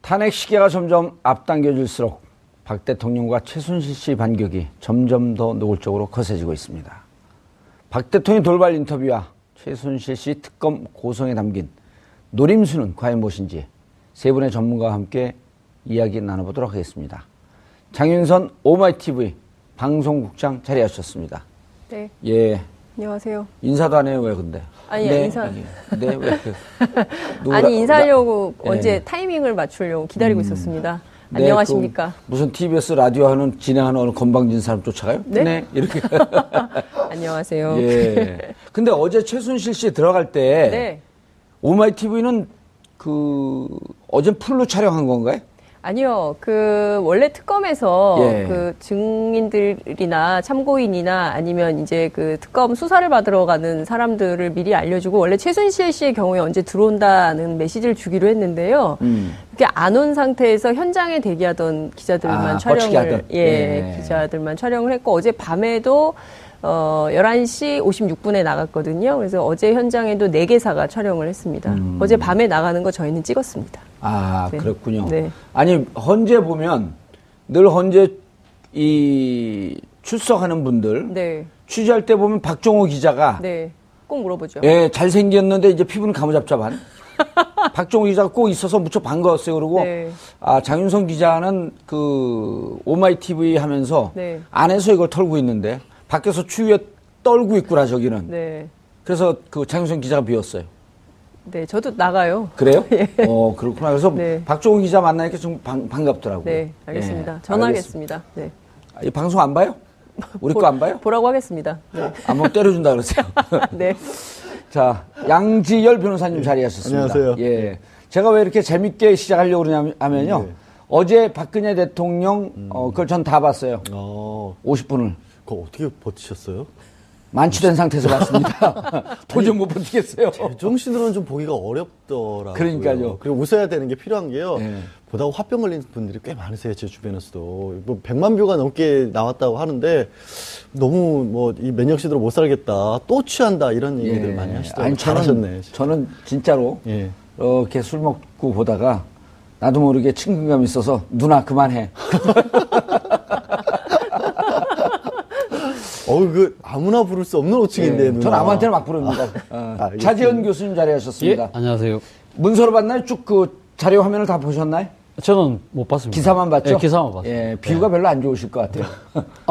탄핵 시기가 점점 앞당겨질수록 박 대통령과 최순실 씨 반격이 점점 더 노골적으로 거세지고 있습니다. 박 대통령 돌발 인터뷰와 최순실 씨 특검 고성에 담긴 노림수는 과연 무엇인지 세 분의 전문가와 함께 이야기 나눠보도록 하겠습니다. 장윤선 오마이TV 방송국장 자리하셨습니다. 네. 예. 안녕하세요. 인사도 안 해요, 왜 근데? 아니, 네, 인사. 네, 왜? 아니, 인사하려고 예. 언제 타이밍을 맞추려고 기다리고 있었습니다. 네, 안녕하십니까? 무슨 TBS 라디오 하는 진행하는 어느 건방진 사람 쫓아가요? 네? 이렇게. 안녕하세요. 예. 근데 어제 최순실 씨 들어갈 때 네. 오마이TV는 어제 풀로 촬영한 건가요? 아니요. 원래 특검에서 예. 증인들이나 참고인이나 아니면 이제 특검 수사를 받으러 가는 사람들을 미리 알려주고 원래 최순실 씨의 경우에 언제 들어온다는 메시지를 주기로 했는데요. 그게 안 온 상태에서 현장에 대기하던 기자들만 촬영을, 기자들만 촬영을 했고 어제 밤에도 11시 56분에 나갔거든요. 그래서 어제 현장에도 4개사가 촬영을 했습니다. 어제 밤에 나가는 거 저희는 찍었습니다. 아, 네. 그렇군요. 네. 아니, 헌재 보면 늘 헌재 출석하는 분들 네. 취재할 때 보면 박종호 기자가 네. 꼭 물어보죠. 예, 잘생겼는데 이제 피부는 가무잡잡한 박종호 기자가 꼭 있어서 무척 반가웠어요. 그러고 네. 장윤성 기자는 오마이TV 하면서 네. 안에서 이걸 털고 있는데 밖에서 추위에 떨고 있구나 저기는. 네. 그래서 장윤성 기자가 비웠어요. 네, 저도 나가요. 그래요? 예. 그렇구나. 그래서 네. 박종호 기자 만나니까 좀 반갑더라고요. 네, 알겠습니다. 예, 전화하겠습니다. 네. 이 방송 안 봐요? 우리 거 안 봐요? 보라고 하겠습니다. 네. 한번 때려준다 그러세요. 네. 자, 양지열 변호사님 자리하셨습니다. 안녕하세요. 예. 제가 왜 이렇게 재밌게 시작하려고 그러냐면요. 네. 어제 박근혜 대통령, 그걸 전 다 봤어요. 50분을. 그거 어떻게 버티셨어요? 만취된 상태에서 봤습니다. 도저히 못 버티겠어요. 제정신으로는 좀 보기가 어렵더라고요. 그러니까요. 그리고 웃어야 되는 게 필요한 게요. 네. 보다가 화병 걸린 분들이 꽤 많으세요. 제 주변에서도. 100만 뷰가 넘게 나왔다고 하는데 너무 이 면역시대로 못 살겠다. 또 취한다. 이런 얘기들 많이 하시더라고요. 아니, 잘하셨네. 저는 진짜로 예. 이렇게 술 먹고 보다가 나도 모르게 친근감이 있어서 누나 그만해. 아무나 부를 수 없는 호칭인데, 누나. 전 아무한테나 막 부릅니다. 차지현 교수님 자리하셨습니다. 예, 안녕하세요. 문서로 봤나요? 쭉 자료 화면을 다 보셨나요? 저는 못 봤습니다. 기사만 봤죠? 예, 기사만 봤어요. 예, 비유가 별로 안 좋으실 것 같아요.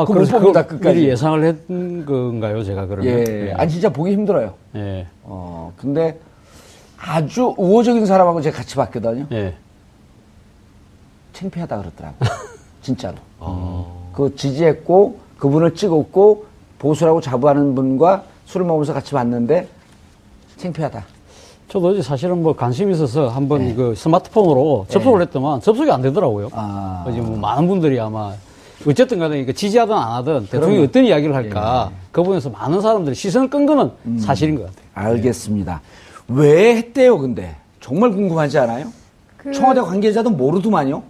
그래서 봅니다, 끝까지. 미리 예상을 했던 건가요, 제가 그러면? 예, 아니 진짜 보기 힘들어요. 예. 근데 아주 우호적인 사람하고 제가 같이 봤거든요. 예. 창피하다 그러더라고요. 진짜로. 지지했고 그분을 찍었고 보수라고 자부하는 분과 술을 먹으면서 같이 봤는데 창피하다. 저도 어제 사실은 관심이 있어서 한번 스마트폰으로 접속을 했더만 접속이 안 되더라고요. 어제 많은 분들이 아마 어쨌든 간에 지지하든 안 하든 대통령이 어떤 이야기를 할까 그 부분에서 많은 사람들이 시선을 끈 거는 사실인 것 같아요. 알겠습니다. 왜 했대요, 근데? 정말 궁금하지 않아요? 청와대 관계자도 모르더만요.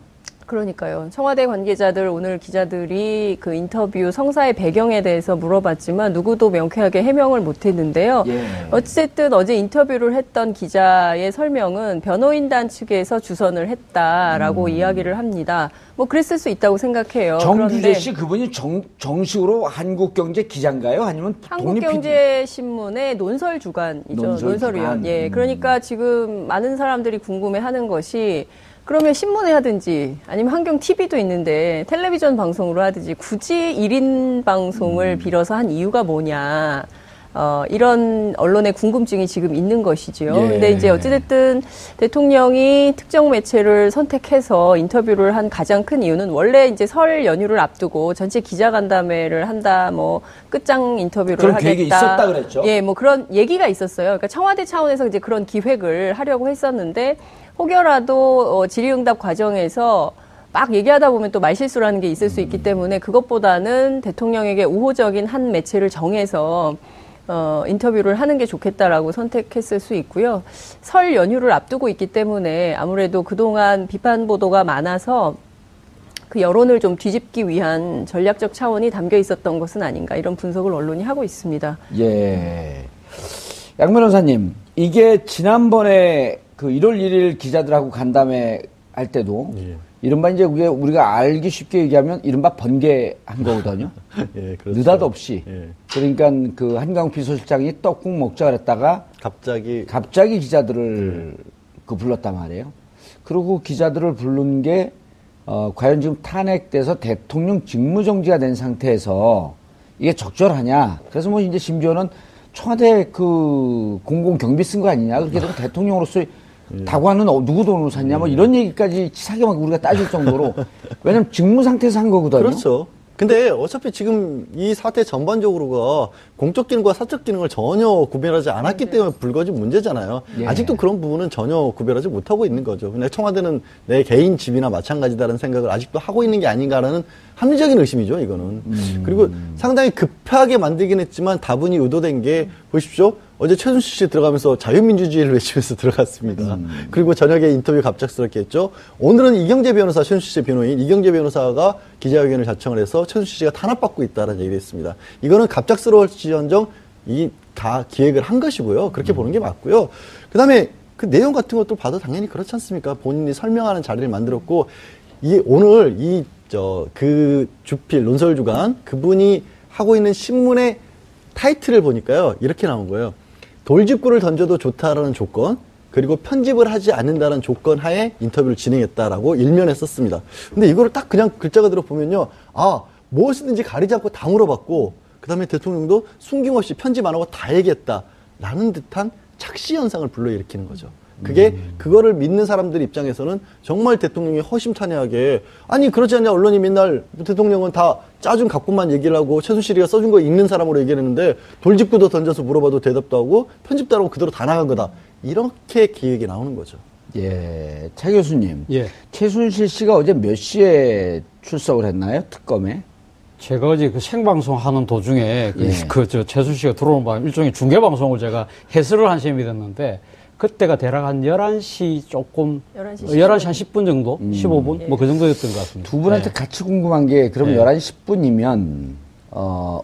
그러니까요. 청와대 관계자들 오늘 기자들이 인터뷰 성사의 배경에 대해서 물어봤지만 누구도 명쾌하게 해명을 못했는데요. 예. 어쨌든 어제 인터뷰를 했던 기자의 설명은 변호인단 측에서 주선을 했다라고 이야기를 합니다. 그랬을 수 있다고 생각해요. 정규재 씨 그분이 정식으로 한국경제 기자인가요? 아니면 한국경제신문의 논설 주간이죠. 논설위원. 예. 그러니까 지금 많은 사람들이 궁금해하는 것이 그러면 신문에 하든지 아니면 한경 TV도 있는데 텔레비전 방송으로 하든지 굳이 1인 방송을 빌어서 한 이유가 뭐냐. 이런 언론의 궁금증이 지금 있는 것이지요. 예. 근데 이제 어찌됐든 대통령이 특정 매체를 선택해서 인터뷰를 한 가장 큰 이유는 원래 이제 설 연휴를 앞두고 전체 기자간담회를 한다, 끝장 인터뷰를 그런 하겠다. 계획이 있었다 그랬죠. 예, 그런 얘기가 있었어요. 그러니까 청와대 차원에서 이제 그런 기획을 하려고 했었는데 혹여라도 질의응답 과정에서 막 얘기하다 보면 또 말실수라는 게 있을 수 있기 때문에 그것보다는 대통령에게 우호적인 한 매체를 정해서 인터뷰를 하는 게 좋겠다라고 선택했을 수 있고요. 설 연휴를 앞두고 있기 때문에 아무래도 그동안 비판 보도가 많아서 그 여론을 좀 뒤집기 위한 전략적 차원이 담겨 있었던 것은 아닌가 이런 분석을 언론이 하고 있습니다. 예. 양 변호사님, 이게 지난번에 1월 1일 기자들하고 간담회 할 때도 예. 이른바 이제 우리가 알기 쉽게 얘기하면 이른바 번개한 거거든요. 예, 그렇죠. 느닷없이. 예. 그러니까 그 한강 비서실장이 떡국 먹자 그랬다가 갑자기 기자들을 그 불렀단 말이에요. 그리고 기자들을 부른 게 과연 지금 탄핵돼서 대통령 직무정지가 된 상태에서 이게 적절하냐. 그래서 뭐 이제 심지어는 청와대 그 공공경비 쓴 거 아니냐. 그렇게 되면 대통령으로서 다관은 누구 돈으로 샀냐. 뭐 이런 얘기까지 치사하게 막 우리가 따질 정도로. 왜냐면 직무 상태에서 한 거거든요. 그렇죠. 근데 어차피 지금 이 사태 전반적으로가 공적 기능과 사적 기능을 전혀 구별하지 않았기 때문에 불거진 문제잖아요. 예. 아직도 그런 부분은 전혀 구별하지 못하고 있는 거죠. 근데 청와대는 내 개인 집이나 마찬가지다라는 생각을 아직도 하고 있는 게 아닌가라는 합리적인 의심이죠, 이거는. 그리고 상당히 급하게 만들긴 했지만 다분히 의도된 게 보십시오. 어제 최순실 씨 들어가면서 자유민주주의를 외치면서 들어갔습니다. 그리고 저녁에 인터뷰 갑작스럽게 했죠. 오늘은 이경재 변호사, 최순실 씨 변호인 이경재 변호사가 기자회견을 자청을 해서 최순실 씨가 탄압받고 있다는 얘기를 했습니다. 이거는 갑작스러울지언정 이 다 기획을 한 것이고요. 그렇게 보는 게 맞고요. 그다음에 그 내용 같은 것도 봐도 당연히 그렇지 않습니까? 본인이 설명하는 자리를 만들었고 오늘 그 주필 논설 주간 그분이 하고 있는 신문의 타이틀을 보니까요. 이렇게 나온 거예요. 돌직구를 던져도 좋다라는 조건, 그리고 편집을 하지 않는다는 조건 하에 인터뷰를 진행했다라고 일면에 썼습니다. 근데 이거를 딱 그냥 글자 그대로 보면요. 무엇이든지 가리지 않고 다 물어봤고, 그 다음에 대통령도 숨김없이 편집 안 하고 다 얘기했다라는 듯한 착시 현상을 불러일으키는 거죠. 그거를 믿는 사람들 입장에서는 정말 대통령이 허심탄회하게, 아니, 그렇지 않냐, 언론이 맨날 대통령은 다 짜준 갖고만 얘기를 하고 최순실이가 써준 거 읽는 사람으로 얘기를 했는데 돌직구도 던져서 물어봐도 대답도 하고 편집도 하고 그대로 다 나간 거다. 이렇게 기획이 나오는 거죠. 예, 차 교수님. 예. 최순실 씨가 어제 몇 시에 출석을 했나요? 특검에? 제가 어제 그 생방송 하는 도중에 최순실 씨가 들어오는 바람에 일종의 중계방송을 제가 해설을 한 셈이 됐는데 그때가 대략 한 11시 조금, 11시 한 10분 정도? 15분? 뭐 그 정도였던 것 같습니다. 두 분한테 같이 궁금한 게, 그러면 11시 10분이면,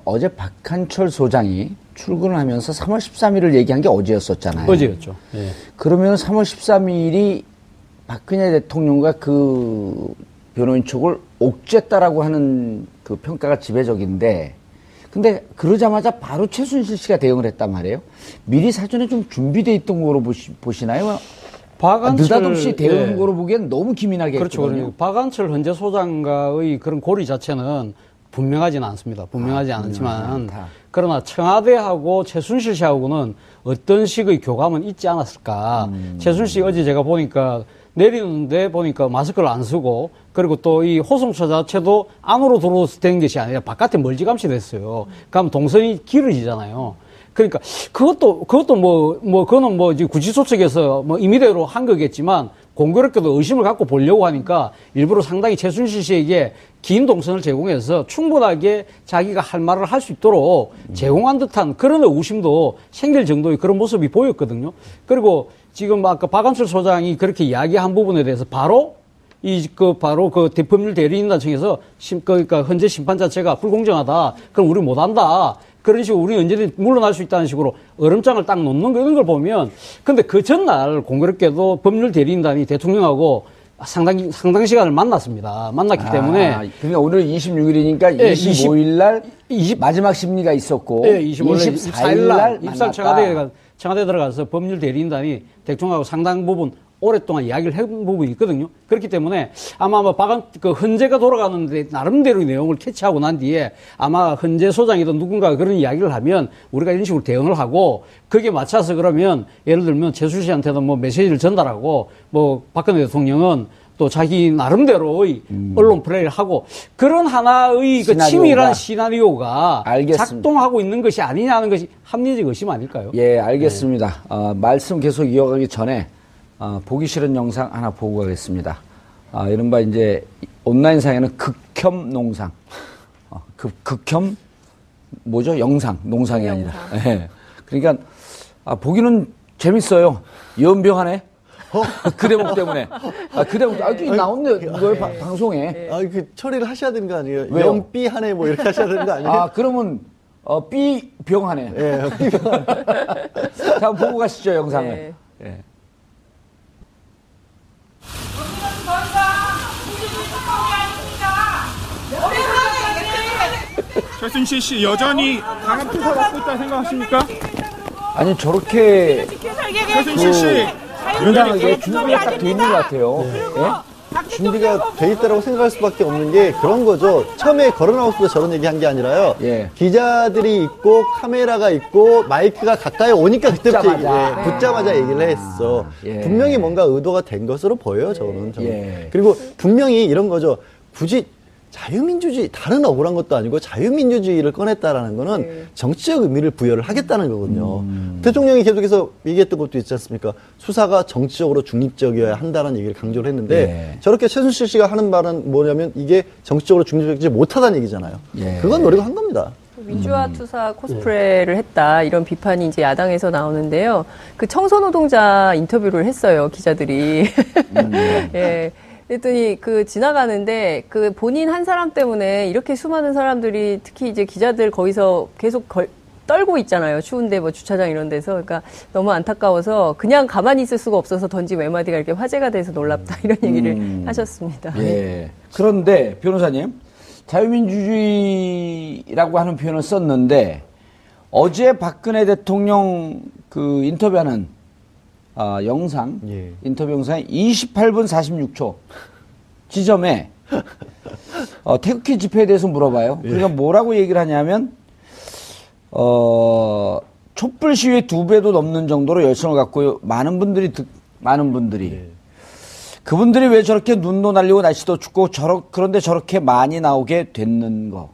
어제 박한철 소장이 출근을 하면서 3월 13일을 얘기한 게 어제였었잖아요. 어제였죠. 예. 그러면 3월 13일이 박근혜 대통령과 그 변호인 쪽을 옥죄했다라고 하는 그 평가가 지배적인데, 근데 그러자마자 바로 최순실 씨가 대응을 했단 말이에요. 미리 사전에 좀 준비돼 있던 거로 보시나요? 느닷없이 대응한 거로 보기엔 너무 기민하게 그렇죠. 했거든요. 박한철 헌재 소장과의 그런 고리 자체는 분명하지는 않습니다. 분명하지 않지만 그러나 청와대하고 최순실 씨하고는 어떤 식의 교감은 있지 않았을까. 최순실 씨 어제 제가 보니까 내리는데 보니까 마스크를 안 쓰고, 그리고 또 이 호송차 자체도 안으로 들어오서 된 것이 아니라 바깥에 멀찌감치 됐어요. 그럼 동선이 길어지잖아요. 그러니까 그것도 그거는 뭐 이제 구치소 측에서 뭐 임의대로 한 거겠지만 공교롭게도 의심을 갖고 보려고 하니까 일부러 상당히 최순실 씨에게 긴 동선을 제공해서 충분하게 자기가 할 말을 할 수 있도록 제공한 듯한 그런 의구심도 생길 정도의 그런 모습이 보였거든요. 그리고 지금 아까 박한철 소장이 그렇게 이야기한 부분에 대해서 바로 법률 대리인단청에서 그러니까 현재 심판 자체가 불공정하다. 그럼 우리 못한다. 그런 식으로 우리 언제든 물러날 수 있다는 식으로 얼음장을 딱 놓는 거 이런 걸 보면, 근데 그 전날 공교롭게도 법률 대리인단이 대통령하고 상당 시간을 만났습니다. 만났기 때문에. 그러니까 오늘 26일이니까 25일 날 마지막 심리가 있었고, 24일 날 입살 청와대에 들어가서 법률 대리인단이 대통령하고 상당 부분 오랫동안 이야기를 해본 부분이 있거든요. 그렇기 때문에 아마 헌재가 돌아가는데 나름대로의 내용을 캐치하고 난 뒤에 아마 헌재 소장이든 누군가가 그런 이야기를 하면 우리가 이런 식으로 대응을 하고, 거기에 맞춰서 그러면 예를 들면 최순실 씨한테는 뭐 메시지를 전달하고, 뭐 박근혜 대통령은 또 자기 나름대로의 언론 플레이를 하고, 그런 하나의 그 치밀한 시나리오가 작동하고 있는 것이 아니냐는 것이 합리적 의심 아닐까요? 예, 알겠습니다. 말씀 계속 이어가기 전에 보기 싫은 영상 하나 보고 가겠습니다. 이른바 이제 온라인상에는 극혐 농상. 극혐 뭐죠? 영상. 농상이 아니라. 예. 그러니까 보기는 재밌어요. 연병하네. 그 대목 때문에. 그 대목, 나온네, 이거 방송에. 그 처리를 하셔야 되는 거 아니에요? 왜요? 연삐하네, 뭐 이렇게 하셔야 되는 거 아니에요? 그러면, B병하네. 예, B병하네. 자, 한번 보고 가시죠, 영상을. 네. 예. 최순실 씨 여전히 강한 투사 받고 있다 생각하십니까? 아니 저렇게 최순실 씨 굉장하게 준비가 딱 돼 있는 것 같아요. 예? 준비가 돼 있다라고 생각할 수밖에 없는 게 그런 거죠. 처음에 걸어 나왔을 때 저런 얘기 한 게 아니라요. 예. 기자들이 있고 카메라가 있고 마이크가 가까이 오니까 그때부터 붙자마자 얘기를 했어. 예. 분명히 뭔가 의도가 된 것으로 보여요. 저는. 예. 그리고 분명히 이런 거죠. 굳이 자유민주주의, 다른 억울한 것도 아니고 자유민주주의를 꺼냈다라는 거는 정치적 의미를 부여를 하겠다는 거거든요. 대통령이 계속해서 얘기했던 것도 있지 않습니까? 수사가 정치적으로 중립적이어야 한다는 얘기를 강조를 했는데 저렇게 최순실 씨가 하는 말은 뭐냐면 이게 정치적으로 중립적이지 못하다는 얘기잖아요. 그건 노리고 한 겁니다. 민주화 투사 코스프레를 했다 이런 비판이 이제 야당에서 나오는데요. 그 청소노동자 인터뷰를 했어요 기자들이. 예. 그랬더니 그 지나가는데 그 본인 한 사람 때문에 이렇게 수많은 사람들이 특히 이제 기자들 거기서 계속 떨고 있잖아요. 추운데 뭐 주차장 이런 데서. 그러니까 너무 안타까워서 그냥 가만히 있을 수가 없어서 던진 외마디가 이렇게 화제가 돼서 놀랍다 이런 얘기를 하셨습니다. 예. 그런데 변호사님, 자유민주주의라고 하는 표현을 썼는데 어제 박근혜 대통령 그 인터뷰하는 영상, 인터뷰 영상에 28분 46초 지점에 태극기 집회에 대해서 물어봐요. 그러니까 뭐라고 얘기를 하냐면 촛불 시위의 2배도 넘는 정도로 열성을 갖고 많은 분들이 그분들이 왜 저렇게 눈도 날리고 날씨도 춥고 그런데 저렇게 많이 나오게 됐는 거.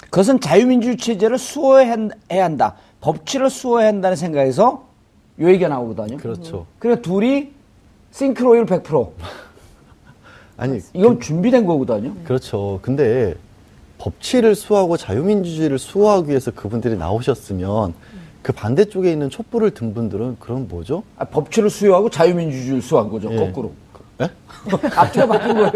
그것은 자유민주주의 체제를 수호해야 한다. 법치를 수호해야 한다는 생각에서 요 얘기가 나오거든요. 그렇죠. 그러니까 둘이 싱크로율 100%. 아니, 이건 준비된 거거든요. 그렇죠. 근데 법치를 수호하고 자유민주주의를 수호하기 위해서 그분들이 나오셨으면 그 반대쪽에 있는 촛불을 든 분들은 그럼 뭐죠? 법치를 수호하고 자유민주주의를 수호한 거죠. 거꾸로. 예? 앞뒤가 바뀐 거예요.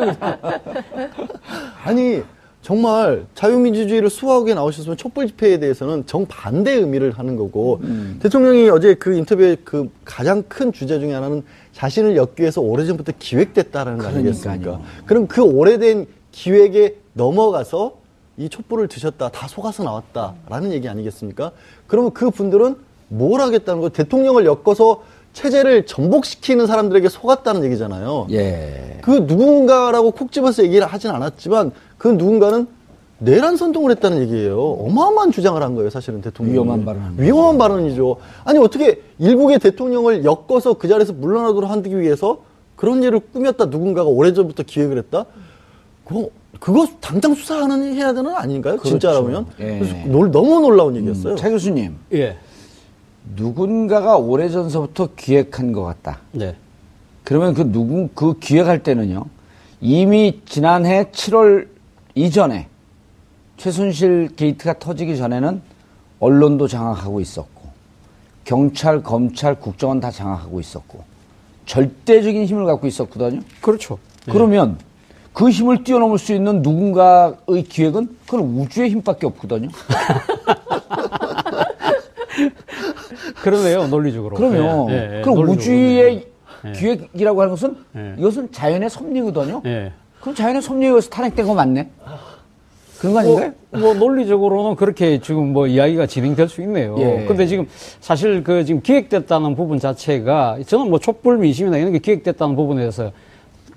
아니 정말 자유민주주의를 수호하게 나오셨으면 촛불 집회에 대해서는 정반대 의미를 하는 거고 대통령이 어제 그 인터뷰의 그 가장 큰 주제 중에 하나는 자신을 엮기 위해서 오래전부터 기획됐다라는 거 아니겠습니까? 그럼 그 오래된 기획에 넘어가서 이 촛불을 드셨다, 다 속아서 나왔다라는 얘기 아니겠습니까? 그러면 그 분들은 뭘 하겠다는 거? 대통령을 엮어서 체제를 전복시키는 사람들에게 속았다는 얘기잖아요. 예. 그 누군가라고 콕 집어서 얘기를 하진 않았지만 그 누군가는 내란 선동을 했다는 얘기예요. 어마어마한 주장을 한 거예요, 사실은 대통령이. 위험한 발언이죠. 아니 어떻게 일국의 대통령을 엮어서 그 자리에서 물러나도록 하기 위해서 그런 일을 꾸몄다 누군가가 오래전부터 기획을 했다? 그거 당장 수사하는 해야 되는 거 아닌가요? 그렇죠. 진짜라면. 예. 너무 놀라운 얘기였어요. 차 교수님. 예. 누군가가 오래전서부터 기획한 것 같다. 네. 그러면 그 기획할 때는요, 이미 지난해 7월 이전에 최순실 게이트가 터지기 전에는 언론도 장악하고 있었고, 경찰, 검찰, 국정원 다 장악하고 있었고, 절대적인 힘을 갖고 있었거든요. 그렇죠. 그러면 그 힘을 뛰어넘을 수 있는 누군가의 기획은 그건 우주의 힘밖에 없거든요. 그러네요, 논리적으로. 그러면 그럼 우주의 기획이라고 하는 것은 이것은 자연의 섭리거든요. 그럼 자연의 섭리에 의해서 탄핵된 거 맞네? 그런 거 아닌가요? 뭐 논리적으로는 그렇게 지금 뭐 이야기가 진행될 수 있네요. 근데 지금 사실 지금 기획됐다는 부분 자체가 저는 뭐 촛불 민심이나 이런 게 기획됐다는 부분에 대해서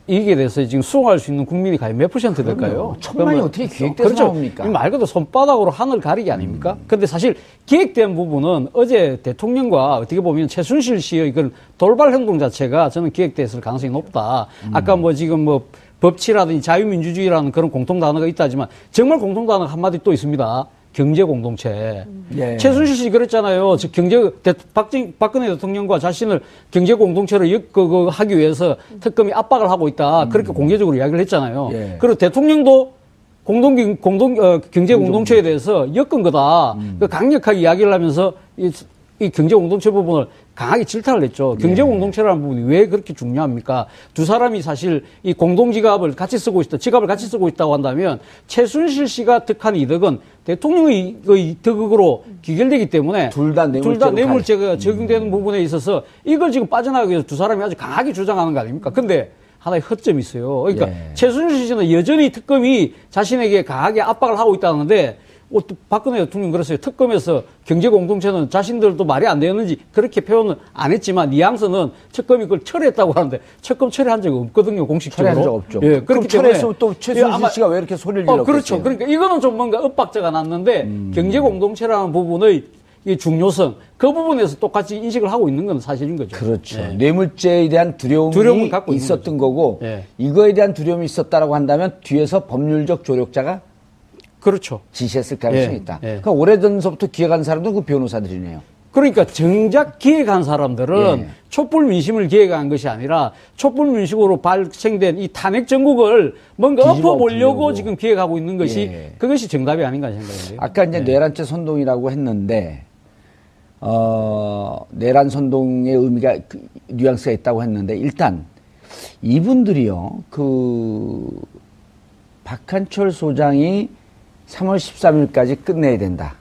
이게 대해서 지금 수용할 수 있는 국민이 과연 몇 % 될까요? 천만이 어떻게 기획돼서 그렇죠. 나옵니까? 말 그대로 손바닥으로 하늘 가리기 아닙니까? 근데 사실 기획된 부분은 어제 대통령과 어떻게 보면 최순실 씨의 이건 돌발 행동 자체가 저는 기획됐을 가능성이 높다. 아까 뭐 지금 뭐 법치라든지 자유민주주의라는 그런 공통 단어가 있다지만 정말 공통 단어가 한마디 또 있습니다. 경제 공동체. 최순실 씨 그랬잖아요. 박근혜 대통령과 자신을 경제 공동체로 하기 위해서 특검이 압박을 하고 있다. 그렇게 공개적으로 이야기를 했잖아요. 그리고 대통령도 경제 공동체에 대해서 엮은 거다. 강력하게 이야기를 하면서 이 경제 공동체 부분을 강하게 질타를 했죠. 경제 공동체라는 부분이 왜 그렇게 중요합니까? 두 사람이 사실 이 공동지갑을 같이 쓰고 있다고 한다면 최순실 씨가 득한 이득은 대통령의 이득으로 귀결되기 때문에 둘 다 뇌물죄가 적용되는 부분에 있어서 이걸 지금 빠져나가기 위해서 두 사람이 아주 강하게 주장하는 거 아닙니까? 근데 하나의 허점이 있어요. 그러니까 최순실 씨는 여전히 특검이 자신에게 강하게 압박을 하고 있다는데 또 박근혜 대통령 그랬어요. 특검에서 경제 공동체는 자신들도 말이 안 되었는지 그렇게 표현은 안 했지만 뉘앙스는 특검이 그걸 철회했다고 하는데 특검 철회한 적이 없거든요. 공식적으로. 철회한 적 없죠. 예, 그럼 철회했으면 또 최순실 씨가 왜 이렇게 소리를 질렀겠어요? 그렇죠. 그러니까 이거는 좀 뭔가 엇박자가 났는데 경제 공동체라는 부분의 이 중요성 그 부분에서 똑같이 인식을 하고 있는 건 사실인 거죠. 그렇죠. 예. 뇌물죄에 대한 두려움이 갖고 있었던 거고 예. 이거에 대한 두려움이 있었다라고 한다면 뒤에서 법률적 조력자가 그렇죠. 지시했을 가능성이 예. 있다. 예. 그러니까 오래전서부터 기획한 사람도 그 변호사들이네요. 그러니까 정작 기획한 사람들은 예. 촛불 민심을 기획한 것이 아니라 촛불 민심으로 발생된 이 탄핵 정국을 뭔가 뒤집어 엎어보려고 엎으려고. 지금 기획하고 있는 것이 예. 그것이 정답이 아닌가 생각해요. 아까 이제 내란죄 선동이라고 했는데 내란 선동의 의미가 뉘앙스가 있다고 했는데 일단 이분들이요 박한철 소장이 3월 13일까지 끝내야 된다.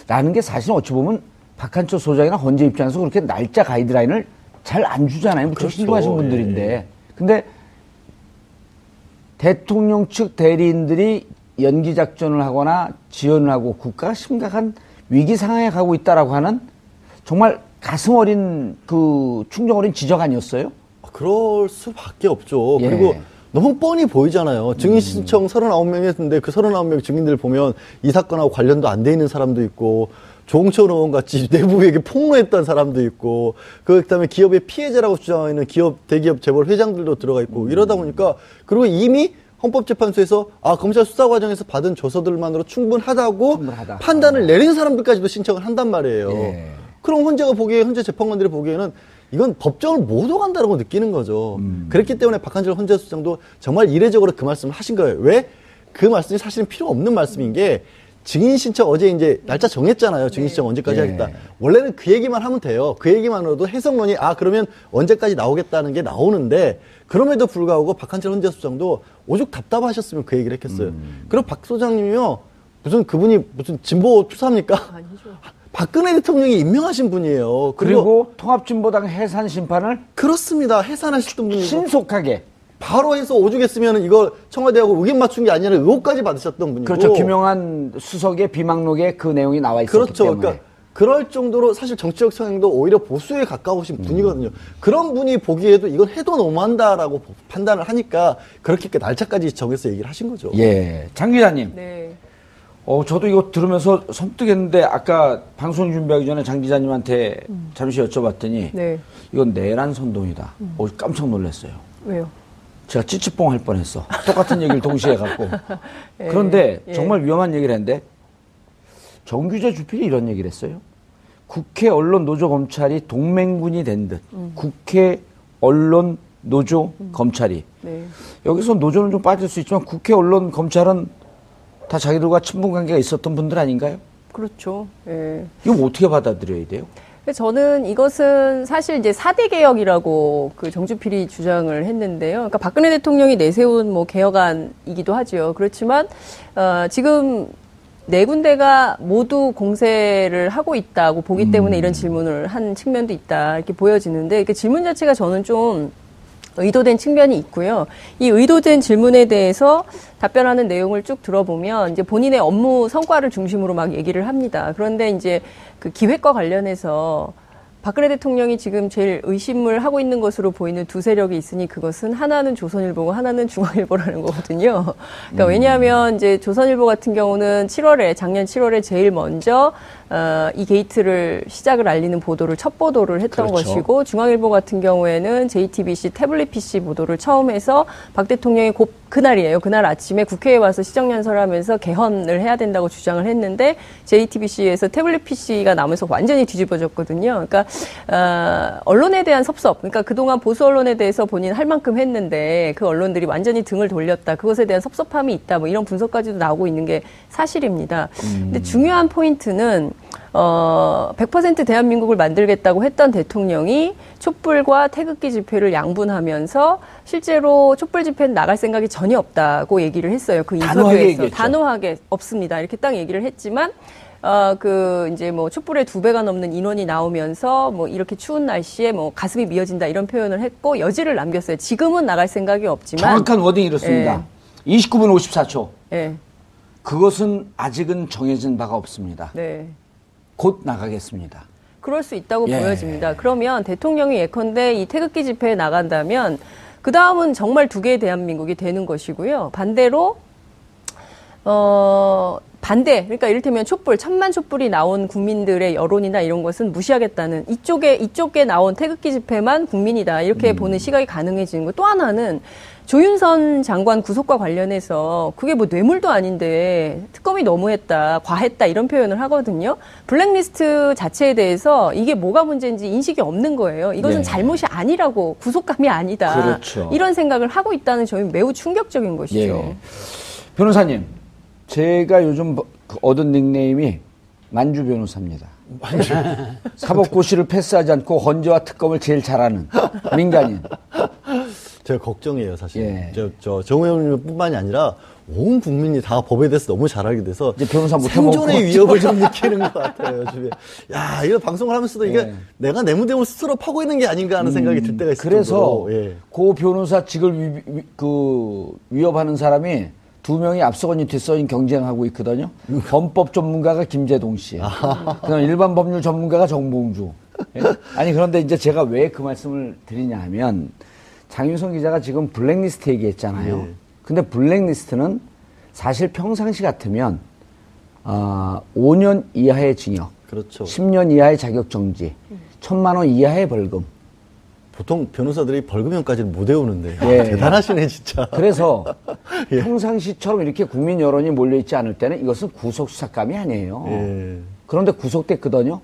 라는 게 사실은 어찌 보면 박한철 소장이나 헌재 입장에서 그렇게 날짜 가이드라인을 잘 안 주잖아요. 무척 그렇죠. 신중하신 분들인데. 예. 근데 대통령 측 대리인들이 연기작전을 하거나 지연을 하고 국가가 심각한 위기 상황에 가고 있다라고 하는 정말 가슴 어린 충정 어린 지적 아니었어요? 그럴 수밖에 없죠. 예. 그리고 너무 뻔히 보이잖아요. 증인 신청 39명이 했는데 그 39명 증인들 보면 이 사건하고 관련도 안 돼 있는 사람도 있고 조홍천 의원 같이 내부에게 폭로했던 사람도 있고 그다음에 기업의 피해자라고 주장하는 대기업 재벌 회장들도 들어가 있고 이러다 보니까 그리고 이미 헌법재판소에서 검찰 수사 과정에서 받은 조서들만으로 충분하다고 판단을 내린 사람들까지도 신청을 한단 말이에요. 예. 그럼 헌재 재판관들이 보기에는 이건 법정을 못 오간다고 느끼는 거죠. 그렇기 때문에 박한철 헌재소장도 정말 이례적으로 그 말씀을 하신 거예요. 왜? 그 말씀이 사실은 필요 없는 말씀인 게 증인 신청 어제 이제 날짜 정했잖아요. 증인 신청 언제까지 하겠다. 원래는 그 얘기만 하면 돼요. 그 얘기만으로도 해석론이 그러면 언제까지 나오겠다는 게 나오는데 그럼에도 불구하고 박한철 헌재소장도 오죽 답답하셨으면 그 얘기를 했겠어요. 그리고 박 소장님이요. 그분이 무슨 진보 투사입니까? 아니죠. 박근혜 대통령이 임명하신 분이에요. 그리고 통합진보당 해산 심판을 그렇습니다. 해산하셨던 분이고 신속하게 바로 해서 오죽했으면 이걸 청와대하고 의견 맞춘 게 아니라 의혹까지 받으셨던 분이고 그렇죠. 김용한 수석의 비망록에 그 내용이 나와 있었기 그렇죠. 때문에 그러니까 그럴 정도로 사실 정치적 성향도 오히려 보수에 가까우신 분이거든요. 그런 분이 보기에도 이건 해도 너무한다라고 판단을 하니까 그렇게 날짜까지 정해서 얘기를 하신 거죠. 예, 장 기자님. 네. 저도 이거 들으면서 섬뜩했는데 아까 방송 준비하기 전에 장 기자님한테 잠시 여쭤봤더니 네. 이건 내란 선동이다. 깜짝 놀랐어요. 왜요? 제가 찌찌뽕 할 뻔했어. 똑같은 얘기를 동시에 해갖고. 그런데 정말 위험한 얘기를 했는데 정규재 주필이 이런 얘기를 했어요. 국회 언론 노조 검찰이 동맹군이 된 듯. 국회 언론 노조 검찰이. 네. 여기서 노조는 좀 빠질 수 있지만 국회 언론 검찰은 다 자기들과 친분 관계가 있었던 분들 아닌가요? 그렇죠. 예. 이거 뭐 어떻게 받아들여야 돼요? 저는 이것은 사실 이제 4대 개혁이라고 그 정주필이 주장을 했는데요. 그러니까 박근혜 대통령이 내세운 개혁안이기도 하죠. 그렇지만, 지금 네 군데가 모두 공세를 하고 있다고 보기 때문에 이런 질문을 한 측면도 있다. 이렇게 보여지는데, 그 질문 자체가 저는 좀 의도된 측면이 있고요. 이 의도된 질문에 대해서 답변하는 내용을 쭉 들어보면 이제 본인의 업무 성과를 중심으로 막 얘기를 합니다. 그런데 이제 그 기획과 관련해서 박근혜 대통령이 지금 제일 의심을 하고 있는 것으로 보이는 두 세력이 있으니 그것은 하나는 조선일보고 하나는 중앙일보라는 거거든요. 그러니까 왜냐하면 이제 조선일보 같은 경우는 작년 7월에 제일 먼저 이 게이트를 시작을 알리는 보도를 첫 보도를 했던 그렇죠. 것이고 중앙일보 같은 경우에는 JTBC 태블릿 PC 보도를 처음 해서 박 대통령이 그날이에요. 그날 아침에 국회에 와서 시정연설을 하면서 개헌을 해야 된다고 주장을 했는데 JTBC에서 태블릿 PC가 나오면서 완전히 뒤집어졌거든요. 그러니까 언론에 대한 섭섭, 그러니까 그동안 보수 언론에 대해서 본인 할 만큼 했는데 그 언론들이 완전히 등을 돌렸다. 그것에 대한 섭섭함이 있다. 이런 분석까지도 나오고 있는 게 사실입니다. 근데 중요한 포인트는 100% 대한민국을 만들겠다고 했던 대통령이 촛불과 태극기 집회를 양분하면서 실제로 촛불 집회는 나갈 생각이 전혀 없다고 얘기를 했어요. 그 인터뷰에서 단호하게 없습니다. 이렇게 딱 얘기를 했지만 이제 촛불의 2배가 넘는 인원이 나오면서 이렇게 추운 날씨에 가슴이 미어진다 이런 표현을 했고 여지를 남겼어요. 지금은 나갈 생각이 없지만 정확한 워딩이 이렇습니다. 29분 54초. 예. 그것은 아직은 정해진 바가 없습니다. 네. 곧 나가겠습니다. 그럴 수 있다고 예. 보여집니다. 그러면 대통령이 예컨대 이 태극기 집회에 나간다면 그 다음은 정말 두 개의 대한민국이 되는 것이고요. 반대로 반대, 그러니까 이를테면 촛불, 1000만 촛불이 나온 국민들의 여론이나 이런 것은 무시하겠다는 이쪽에 나온 태극기 집회만 국민이다. 이렇게 보는 시각이 가능해지는 거. 또 하나는 조윤선 장관 구속과 관련해서 그게 뭐 뇌물도 아닌데 특검이 너무했다, 과했다 이런 표현을 하거든요. 블랙리스트 자체에 대해서 이게 뭐가 문제인지 인식이 없는 거예요. 이것은 네. 잘못이 아니라고, 구속감이 아니다. 그렇죠. 이런 생각을 하고 있다는 점이 매우 충격적인 것이죠. 예. 변호사님, 제가 요즘 얻은 닉네임이 만주 변호사입니다. 사법고시를 패스하지 않고 헌재와 특검을 제일 잘하는 민간인. 제가 걱정이에요, 사실. 예. 정우 의원님뿐만이 아니라 온 국민이 다 법에 대해서 너무 잘 알게 돼서 이제 변호사 못 생존의 해먹고. 위협을 좀 느끼는 것 같아요, 요즘에. 야, 이거 방송을 하면서도 이게 예. 내가 내 무대을 스스로 파고 있는 게 아닌가 하는 생각이 들 때가 있어요. 그래서 예. 그 변호사 직을 위협하는 사람이 2명이 앞서거니 뒤서거니 경쟁하고 있거든요. 헌법 전문가가 김재동 씨. 그다음 일반 법률 전문가가 정봉주. 예? 아니 그런데 이제 제가 왜 그 말씀을 드리냐 하면 장윤성 기자가 지금 블랙리스트 얘기했잖아요. 예. 근데 블랙리스트는 사실 평상시 같으면 5년 이하의 징역, 그렇죠. 10년 이하의 자격정지, 1,000만 원 이하의 벌금. 보통 변호사들이 벌금형까지는 못 외우는데. 예. 대단하시네, 진짜. 그래서 예. 평상시처럼 이렇게 국민 여론이 몰려있지 않을 때는 이것은 구속수사감이 아니에요. 예. 그런데 구속됐거든요.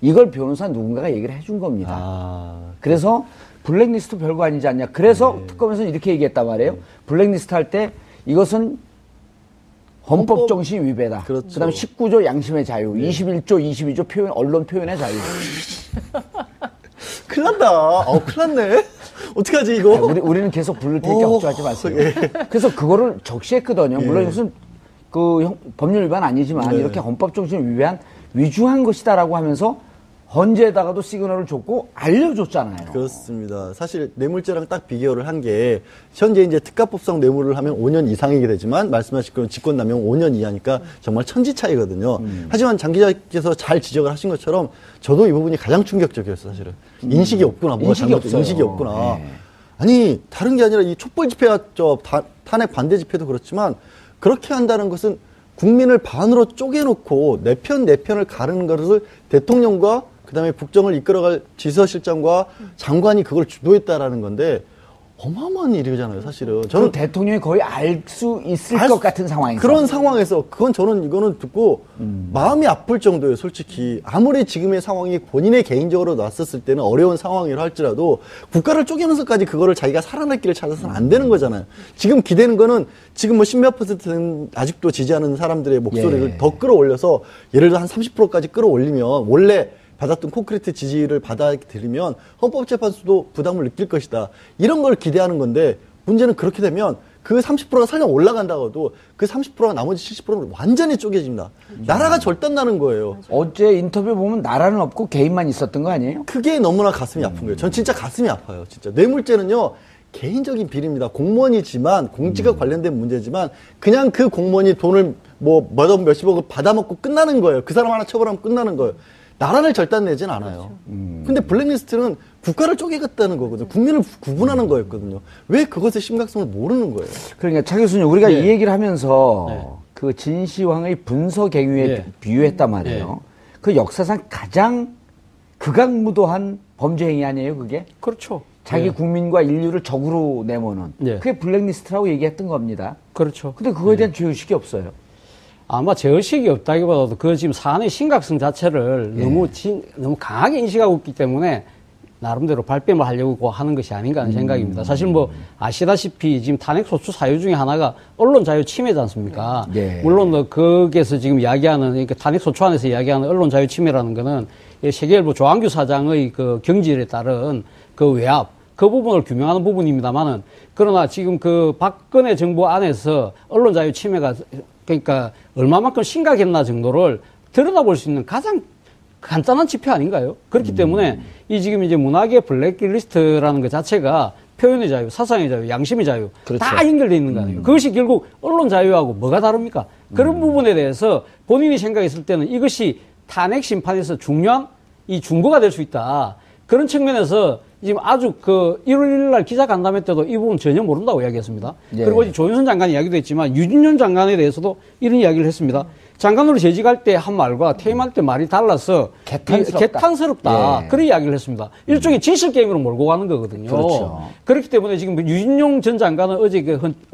이걸 변호사 누군가가 얘기를 해준 겁니다. 아. 그래서 블랙리스트 별거 아니지 않냐. 그래서 특검에서는 이렇게 얘기했단 말이에요. 블랙리스트 할 때 이것은 헌법 정신 위배다. 그렇죠. 그다음에 19조 양심의 자유, 21조, 22조 표현, 언론 표현의 자유. 큰일 난다. 큰일 났네. 어떡하지, 이거? 우리는 계속 부를 테니까 걱정하지 마세요. 예. 그래서 그거를 적시했거든요. 물론 이것은 법률 위반 아니지만 네. 이렇게 헌법 정신을 위배한 위중한 것이다라고 하면서 헌재에다가도 시그널을 줬고 알려줬잖아요. 그렇습니다. 사실 뇌물죄랑 딱 비교를 한 게 현재 이제 특가법상 뇌물을 하면 5년 이상이게 되지만 말씀하신 그런 직권남용 5년 이하니까 정말 천지 차이거든요. 하지만 장 기자께서 잘 지적을 하신 것처럼 저도 이 부분이 가장 충격적이었어요. 사실은 인식이 없구나. 뭐가 인식이 잘못돼 없어요. 인식이 없구나. 네. 아니 다른 게 아니라 이 촛불 집회와 탄핵 반대 집회도 그렇지만 그렇게 한다는 것은 국민을 반으로 쪼개놓고 내 편을 가르는 것을 대통령과 그다음에 국정을 이끌어갈 지서실장과 장관이 그걸 주도했다라는 건데 어마어마한 일이잖아요, 사실은. 저는 대통령이 거의 알 수 있을 것 같은 상황이죠. 그런 상황에서 이거는 듣고 마음이 아플 정도예요, 솔직히. 아무리 지금의 상황이 본인의 개인적으로 놨었을 때는 어려운 상황이라 할지라도 국가를 쪼개면서까지 그거를 자기가 살아날 길을 찾아서는 안 되는 거잖아요. 지금 기대는 거는 지금 뭐 10몇 %는 아직도 지지하는 사람들의 목소리를 더 끌어올려서 예를 들어 한 30%까지 끌어올리면 원래 받았던 콘크리트 지지를 받아들이면 헌법재판소도 부담을 느낄 것이다. 이런 걸 기대하는 건데 문제는 그렇게 되면 그 30%가 설령 올라간다고 해도 그 30%가 나머지 70%는 완전히 쪼개집니다. 나라가 절단나는 거예요. 어제 인터뷰 보면 나라는 없고 개인만 있었던 거 아니에요? 그게 너무나 가슴이 아픈 거예요. 전 진짜 가슴이 아파요. 진짜. 뇌물죄는요. 개인적인 비리입니다. 공무원이지만 공직과 관련된 문제지만 그냥 그 공무원이 돈을 몇십억을 받아먹고 끝나는 거예요. 그 사람 하나 처벌하면 끝나는 거예요. 나라를 절단내진 않아요. 근데 블랙리스트는 국가를 쪼개겠다는 거거든요. 국민을 구분하는 거였거든요. 왜 그것의 심각성을 모르는 거예요? 그러니까 차 교수님, 우리가 네. 이 얘기를 하면서 네. 그 진시황의 분서갱유에 네. 비유했단 말이에요. 네. 그 역사상 가장 극악무도한 범죄 행위 아니에요, 그게? 그렇죠. 자기 네. 국민과 인류를 적으로 내모는. 네. 그게 블랙리스트라고 얘기했던 겁니다. 그렇죠. 근데 그거에 대한 죄의식이 없어요. 아마 죄의식이 없다기보다도 그 지금 사안의 심각성 자체를 너무 강하게 인식하고 있기 때문에 나름대로 발뺌을 하려고 하는 것이 아닌가 하는 생각입니다. 사실 뭐 아시다시피 지금 탄핵 소추 사유 중에 하나가 언론 자유 침해지 않습니까? 예. 물론 거기에서 지금 이야기하는, 그러니까 탄핵 소추 안에서 이야기하는 언론 자유 침해라는 거는 세계일보 조항규 사장의 그 경질에 따른 그 외압, 그 부분을 규명하는 부분입니다만은 그러나 지금 그 박근혜 정부 안에서 언론 자유 침해가 그러니까 얼마만큼 심각했나 정도를 들여다볼 수 있는 가장 간단한 지표 아닌가요? 그렇기 때문에 이 지금 이제 문학의 블랙리스트라는 것 자체가 표현의 자유, 사상의 자유, 양심의 자유 그렇죠. 다 연결되어 있는 거 아니에요. 그것이 결국 언론 자유하고 뭐가 다릅니까? 그런 부분에 대해서 본인이 생각했을 때는 이것이 탄핵 심판에서 중요한 이 준거가 될 수 있다. 그런 측면에서 지금 아주 1월 1일 날 기자간담회 때도 이 부분 전혀 모른다고 이야기했습니다. 예. 그리고 조윤선 장관 이야기도 했지만 유진년 장관에 대해서도 이런 이야기를 했습니다. 장관으로 재직할 때 한 말과 퇴임할 때 말이 달라서 개탄스럽다. 예. 그런 이야기를 했습니다. 일종의 진실 게임으로 몰고 가는 거거든요. 그렇죠. 그렇기 때문에 지금 유진용 전 장관은 어제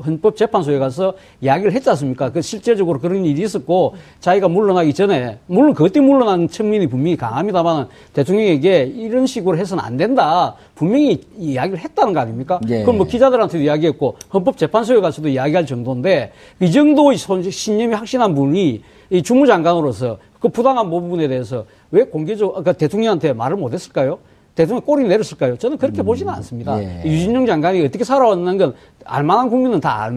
헌법재판소에 가서 이야기를 했지 않습니까? 실제적으로 그런 일이 있었고 자기가 물러나기 전에 물론 그것 때문에 물러난 측면이 분명히 강합니다만 대통령에게 이런 식으로 해서는 안 된다. 분명히 이야기를 했다는 거 아닙니까? 예. 그럼 기자들한테도 이야기했고 헌법재판소에 가서도 이야기할 정도인데 이 정도의 신념이 확신한 분이 이 주무장관으로서 그 부당한 부분에 대해서 왜 그러니까 대통령한테 말을 못했을까요? 대통령 꼬리 내렸을까요? 저는 그렇게 보지는 않습니다. 예. 유진용 장관이 어떻게 살아왔는 건 알만한 국민은 다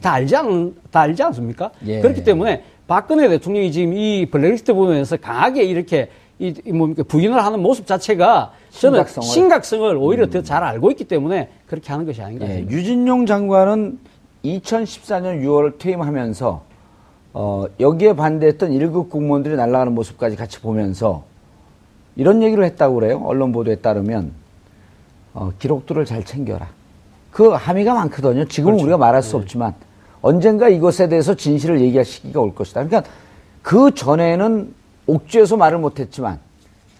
알지 않습니까? 예. 그렇기 때문에 박근혜 대통령이 지금 이 블랙리스트 부분에서 강하게 이렇게 부인을 하는 모습 자체가 저는 심각성을 오히려 더 잘 알고 있기 때문에 그렇게 하는 것이 아닌가. 예. 유진용 장관은 2014년 6월 퇴임하면서 여기에 반대했던 1급 공무원들이 날아가는 모습까지 같이 보면서 이런 얘기를 했다고 그래요. 언론 보도에 따르면 기록들을 잘 챙겨라. 그 함의가 많거든요. 지금은 그렇죠. 우리가 말할 수 없지만 언젠가 이것에 대해서 진실을 얘기할 시기가 올 것이다. 그러니까 그 전에는 옥죄어서 말을 못했지만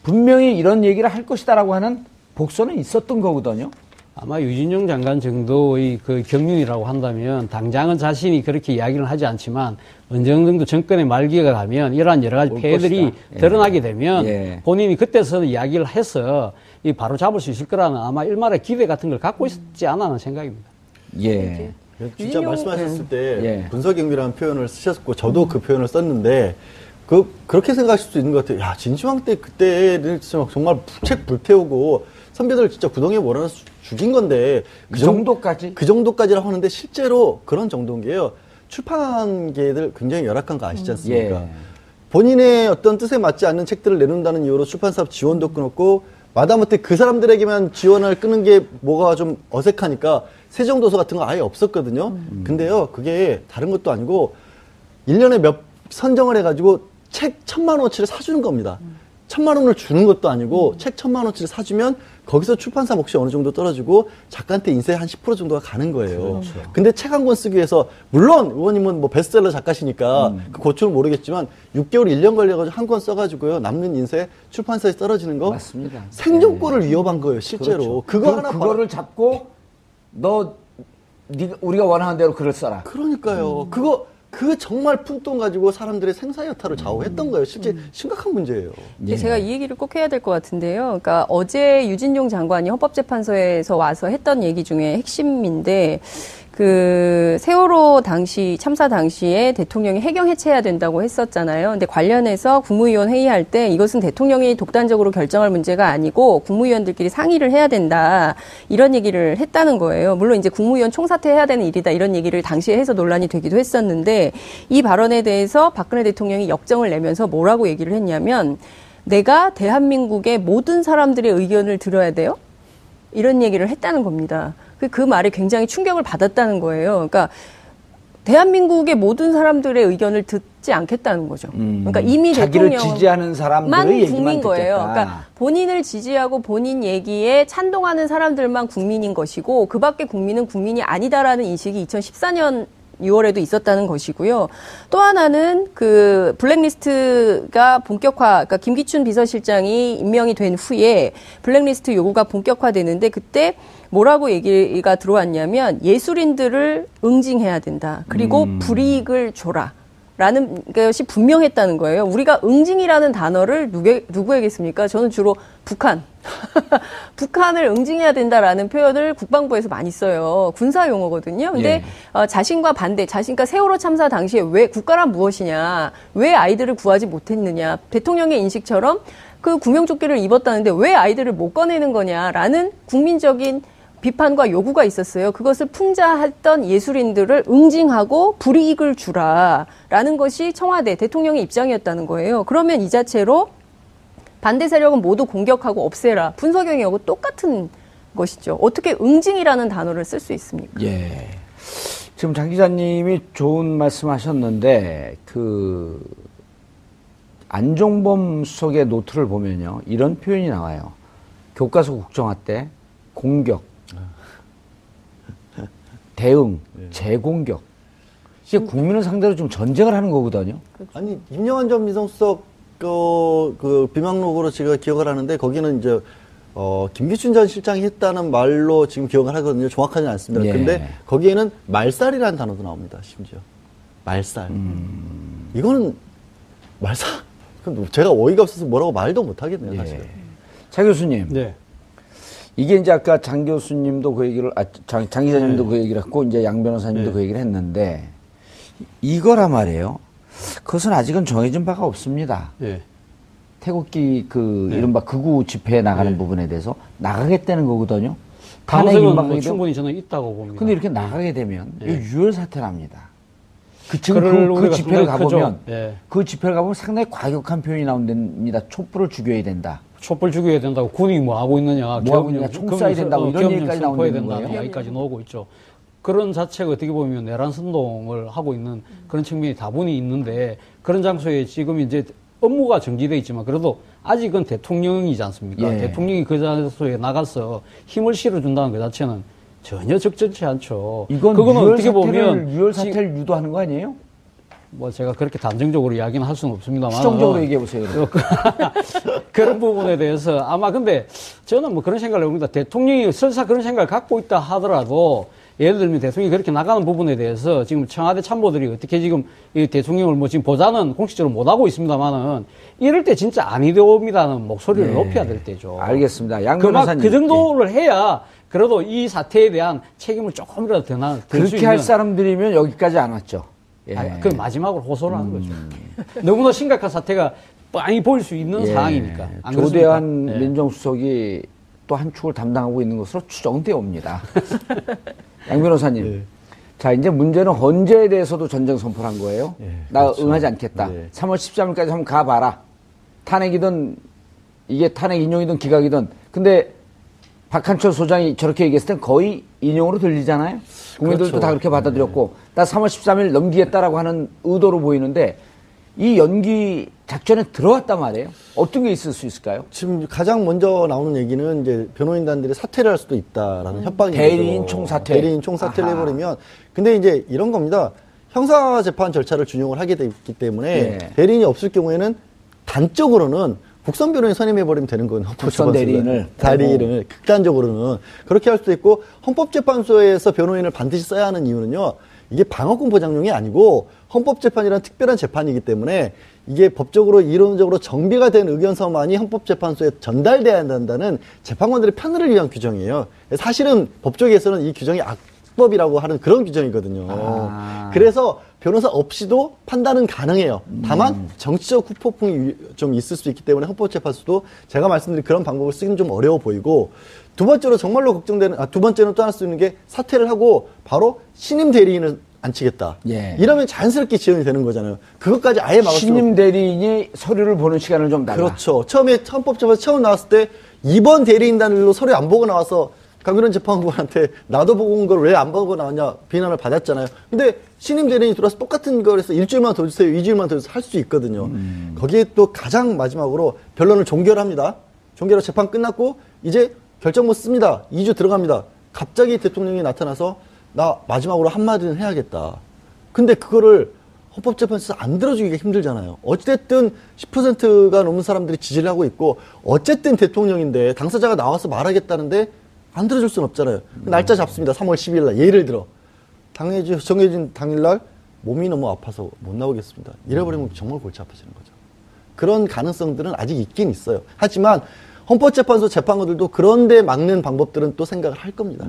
분명히 이런 얘기를 할 것이다라고 하는 복선은 있었던 거거든요. 아마 유진용 장관 정도의 그 경륜이라고 한다면 당장은 자신이 그렇게 이야기를 하지 않지만 어느 정도 정권의 말기가 가면 이러한 여러 가지 폐해들이 드러나게 되면 본인이 그때서 이야기를 해서 바로 잡을 수 있을 거라는 아마 일말의 기대 같은 걸 갖고 있지 않아 하는 생각입니다. 예. 진짜 말씀하셨을 때 분석경비라는 표현을 쓰셨고 저도 그 표현을 썼는데 그렇게 생각하실 수 있는 것 같아요. 야, 진시황 때 그때는 정말 책 불태우고 선배들 진짜 구덩이에 몰아넣어서 죽인 건데 그 정도까지? 그 정도까지라고 하는데 실제로 그런 정도인 게요. 출판계들 굉장히 열악한 거 아시지 않습니까? 예. 본인의 어떤 뜻에 맞지 않는 책들을 내놓는다는 이유로 출판사업 지원도 끊었고 마다못해 그 사람들에게만 지원을 끊는 게 뭐가 좀 어색하니까 세종도서 같은 거 아예 없었거든요. 근데요, 그게 다른 것도 아니고 1년에 몇 선정을 해가지고 책 1,000만 원어치를 사주는 겁니다. 1,000만 원을 주는 것도 아니고 책 1,000만 원어치를 사주면 거기서 출판사 몫이 어느 정도 떨어지고 작가한테 인세 한 10% 정도가 가는 거예요. 그렇죠. 근데 책 한 권 쓰기 위해서 물론 의원님은 뭐 베스트셀러 작가시니까 그 고충을 모르겠지만 6개월 1년 걸려가지고 한 권 써가지고요 남는 인세 출판사에서 떨어지는 거 맞습니다. 생존권을 위협한 거예요 실제로. 그렇죠. 그거를 잡고 우리가 원하는 대로 글을 써라. 그러니까요. 그 정말 푼돈 가지고 사람들의 생사 여타를 좌우했던 거예요. 실제 심각한 문제예요. 제가 이 얘기를 꼭 해야 될 것 같은데요. 그러니까 어제 유진용 장관이 헌법재판소에서 와서 했던 얘기 중에 핵심인데 그 세월호 당시 참사 당시에 대통령이 해경 해체해야 된다고 했었잖아요. 근데 관련해서 국무위원 회의할 때 이것은 대통령이 독단적으로 결정할 문제가 아니고 국무위원들끼리 상의를 해야 된다. 이런 얘기를 했다는 거예요. 물론 이제 국무위원 총사퇴해야 되는 일이다. 이런 얘기를 당시에 해서 논란이 되기도 했었는데 이 발언에 대해서 박근혜 대통령이 역정을 내면서 뭐라고 얘기를 했냐면 내가 대한민국의 모든 사람들의 의견을 들어야 돼요. 이런 얘기를 했다는 겁니다. 그 말에 굉장히 충격을 받았다는 거예요. 그러니까 대한민국의 모든 사람들의 의견을 듣지 않겠다는 거죠. 그러니까 이미 자기를 대통령만 지지하는 사람들의 얘기만 국민 거예요. 듣겠다. 그러니까 본인을 지지하고 본인 얘기에 찬동하는 사람들만 국민인 것이고 그 밖에 국민은 국민이 아니다라는 인식이 2014년 6월에도 있었다는 것이고요. 또 하나는 그 블랙리스트가 그러니까 김기춘 비서실장이 임명이 된 후에 블랙리스트 요구가 본격화되는데 그때 뭐라고 얘기가 들어왔냐면 예술인들을 응징해야 된다. 그리고 불이익을 줘라. 라는 것이 분명했다는 거예요. 우리가 응징이라는 단어를 누구에게 씁니까? 저는 주로 북한. 북한을 응징해야 된다라는 표현을 국방부에서 많이 써요. 군사 용어거든요. 근데 자신과 반대, 그러니까 세월호 참사 당시에 왜 국가란 무엇이냐, 왜 아이들을 구하지 못했느냐, 대통령의 인식처럼 그 구명조끼를 입었다는데 왜 아이들을 못 꺼내는 거냐라는 국민적인 비판과 요구가 있었어요. 그것을 풍자했던 예술인들을 응징하고 불이익을 주라라는 것이 청와대 대통령의 입장이었다는 거예요. 그러면 이 자체로 반대 세력은 모두 공격하고 없애라. 분석형이하고 똑같은 것이죠. 어떻게 응징이라는 단어를 쓸 수 있습니까? 예. 지금 장 기자님이 좋은 말씀하셨는데 안종범 수석의 노트를 보면요, 이런 표현이 나와요. 교과서 국정화 때 공격, 대응, 재공격. 이게 국민을 상대로 좀 전쟁을 하는 거거든요. 아니, 임영환 전 민정수석 그 비망록으로 제가 기억을 하는데 거기는 이제 김기춘 전 실장이 했다는 말로 지금 기억을 하거든요. 정확하지는 않습니다. 예. 근데 거기에는 말살이라는 단어도 나옵니다. 심지어 말살. 이거는 말살. 제가 어이가 없어서 뭐라고 말도 못 하겠네요, 사실. 예. 차 교수님. 네. 이게 이제 아까 장 교수님도 그 얘기를, 장 기자님도 그 얘기를 했고, 이제 양 변호사님도 그 얘기를 했는데, 이거란 말이에요. 그것은 아직은 정해진 바가 없습니다. 네. 태극기 이른바 극우 집회에 나가는 부분에 대해서 나가겠다는 거거든요. 가능성은 뭐 충분히 저는 있다고 봅니다. 근데 이렇게 나가게 되면 유혈 사태랍니다. 그 집회를 가보면 그 집회를 가보면 상당히 과격한 표현이 나온답니다. 촛불을 죽여야 된다. 촛불 죽여야 된다고 군이 뭐 하고 있느냐, 총 쏴야 된다고 이런 얘기까지 나오는 거예요. 이야기까지 나오고 있죠. 그런 자체가 어떻게 보면 내란 선동을 하고 있는 그런 측면이 다분히 있는데 그런 장소에 지금 이제 업무가 정지돼 있지만 그래도 아직은 대통령이지 않습니까? 예. 대통령이 그 장소에 나가서 힘을 실어준다는 그 자체는 전혀 적절치 않죠. 그거는 어떻게 보면 유혈 사태를 유도하는 거 아니에요? 뭐 제가 그렇게 단정적으로 이야기는 할 수는 없습니다만 추정적으로 얘기해 보세요. 그런 부분에 대해서 아마 근데 저는 뭐 그런 생각을 해봅니다. 대통령이 설사 그런 생각을 갖고 있다 하더라도 예를 들면 대통령이 그렇게 나가는 부분에 대해서 지금 청와대 참모들이 어떻게 지금 이 대통령을 뭐 지금 보좌는 공식적으로 못 하고 있습니다만은 이럴 때 진짜 아니되옵니다는 목소리를 높여야 될 때죠. 알겠습니다. 양 변호사님. 그 정도를 해야 그래도 이 사태에 대한 책임을 조금이라도 더 그렇게 할 사람들이면 여기까지 안 왔죠. 예. 그 마지막으로 호소를 하는 거죠. 너무나 심각한 사태가 뻔히 보일 수 있는 상황이니까. 조대한 민정수석이 또 한 축을 담당하고 있는 것으로 추정되어 옵니다. 양 변호사님. 자, 이제 문제는 헌재에 대해서도 전쟁 선포를 한 거예요. 나 그렇죠. 응하지 않겠다. 3월 13일까지 한번 가봐라. 탄핵이든 이게 탄핵 인용이든 기각이든. 근데 박한철 소장이 저렇게 얘기했을 땐 거의 인용으로 들리잖아요. 국민들도 그렇죠. 다 그렇게 받아들였고 나 3월 13일 넘기겠다라고 하는 의도로 보이는데 이 연기 작전에 들어왔단 말이에요. 어떤 게 있을 수 있을까요? 지금 가장 먼저 나오는 얘기는 이제 변호인단들이 사퇴를 할 수도 있다라는 협박이 대리인 총사퇴. 대리인 총사퇴를 해버리면 근데 이제 이런 겁니다. 형사재판 절차를 준용을 하게 돼 있기 때문에 대리인이 없을 경우에는 단적으로는 국선 변호인 선임해버리면 되는 거예요. 국선 대리인을 극단적으로는 그렇게 할 수도 있고 헌법재판소에서 변호인을 반드시 써야 하는 이유는요. 이게 방어권 보장용이 아니고 헌법재판이라는 특별한 재판이기 때문에 이게 법적으로 이론적으로 정비가 된 의견서만이 헌법재판소에 전달돼야 한다는 재판관들의 편의를 위한 규정이에요. 사실은 법조계에서는 이 규정이 악법이라고 하는 그런 규정이거든요. 그래서 변호사 없이도 판단은 가능해요. 다만 정치적 후폭풍이 좀 있을 수 있기 때문에 헌법재판소도 제가 말씀드린 그런 방법을 쓰기는 좀 어려워 보이고 두 번째로 정말로 걱정되는 두 번째는 또 하나 수 있는 게 사퇴를 하고 바로 신임 대리인을 안치겠다. 이러면 자연스럽게 지연이 되는 거잖아요. 그것까지 아예 막을 수 신임 대리인이 서류를 보는 시간을 좀 달라. 그렇죠. 처음에 헌법재판소 처음 나왔을 때 이번 대리인단으로 서류 안 보고 나와서 강민원 재판관한테 나도 보고 온 걸 왜 안 보고 나왔냐 비난을 받았잖아요. 근데 신임 대리인이 들어와서 똑같은 걸 해서 일주일만 더 주세요, 2주일만 더 주세요 할 수 있거든요. 거기에 또 가장 마지막으로 변론을 종결합니다. 종결로 재판 끝났고 이제 결정 못 씁니다. 2주 들어갑니다. 갑자기 대통령이 나타나서 나 마지막으로 한마디는 해야겠다. 근데 그거를 헌법재판소에서 안 들어주기가 힘들잖아요. 어쨌든 10%가 넘는 사람들이 지지를 하고 있고 어쨌든 대통령인데 당사자가 나와서 말하겠다는데 안 들어줄 수는 없잖아요. 날짜 잡습니다. 3월 10일 날. 예를 들어 정해진 당일날 몸이 너무 아파서 못 나오겠습니다. 이래버리면 정말 골치 아파지는 거죠. 그런 가능성들은 아직 있긴 있어요. 하지만 헌법재판소 재판관들도 그런데 막는 방법들은 또 생각을 할 겁니다.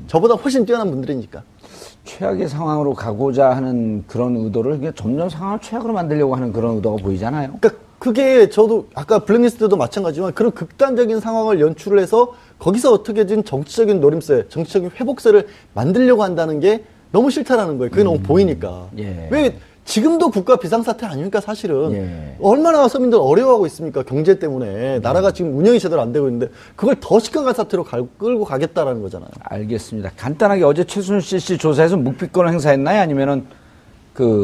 저보다 훨씬 뛰어난 분들이니까. 최악의 상황으로 가고자 하는 그런 의도를 그냥 점점 상황을 최악으로 만들려고 하는 그런 의도가 보이잖아요. 그러니까 그게 저도 아까 블랙리스트도 마찬가지지만 그런 극단적인 상황을 연출을 해서 거기서 어떻게든 정치적인 노림세, 정치적인 회복세를 만들려고 한다는 게 너무 싫다라는 거예요. 그게 너무 보이니까. 왜 지금도 국가 비상사태 아닙니까, 사실은. 예. 얼마나 서민들 어려워하고 있습니까, 경제 때문에. 나라가 지금 운영이 제대로 안 되고 있는데, 그걸 더 심각한 사태로 끌고 가겠다라는 거잖아요. 알겠습니다. 간단하게 어제 최순실 씨 조사에서 묵비권을 행사했나요? 아니면은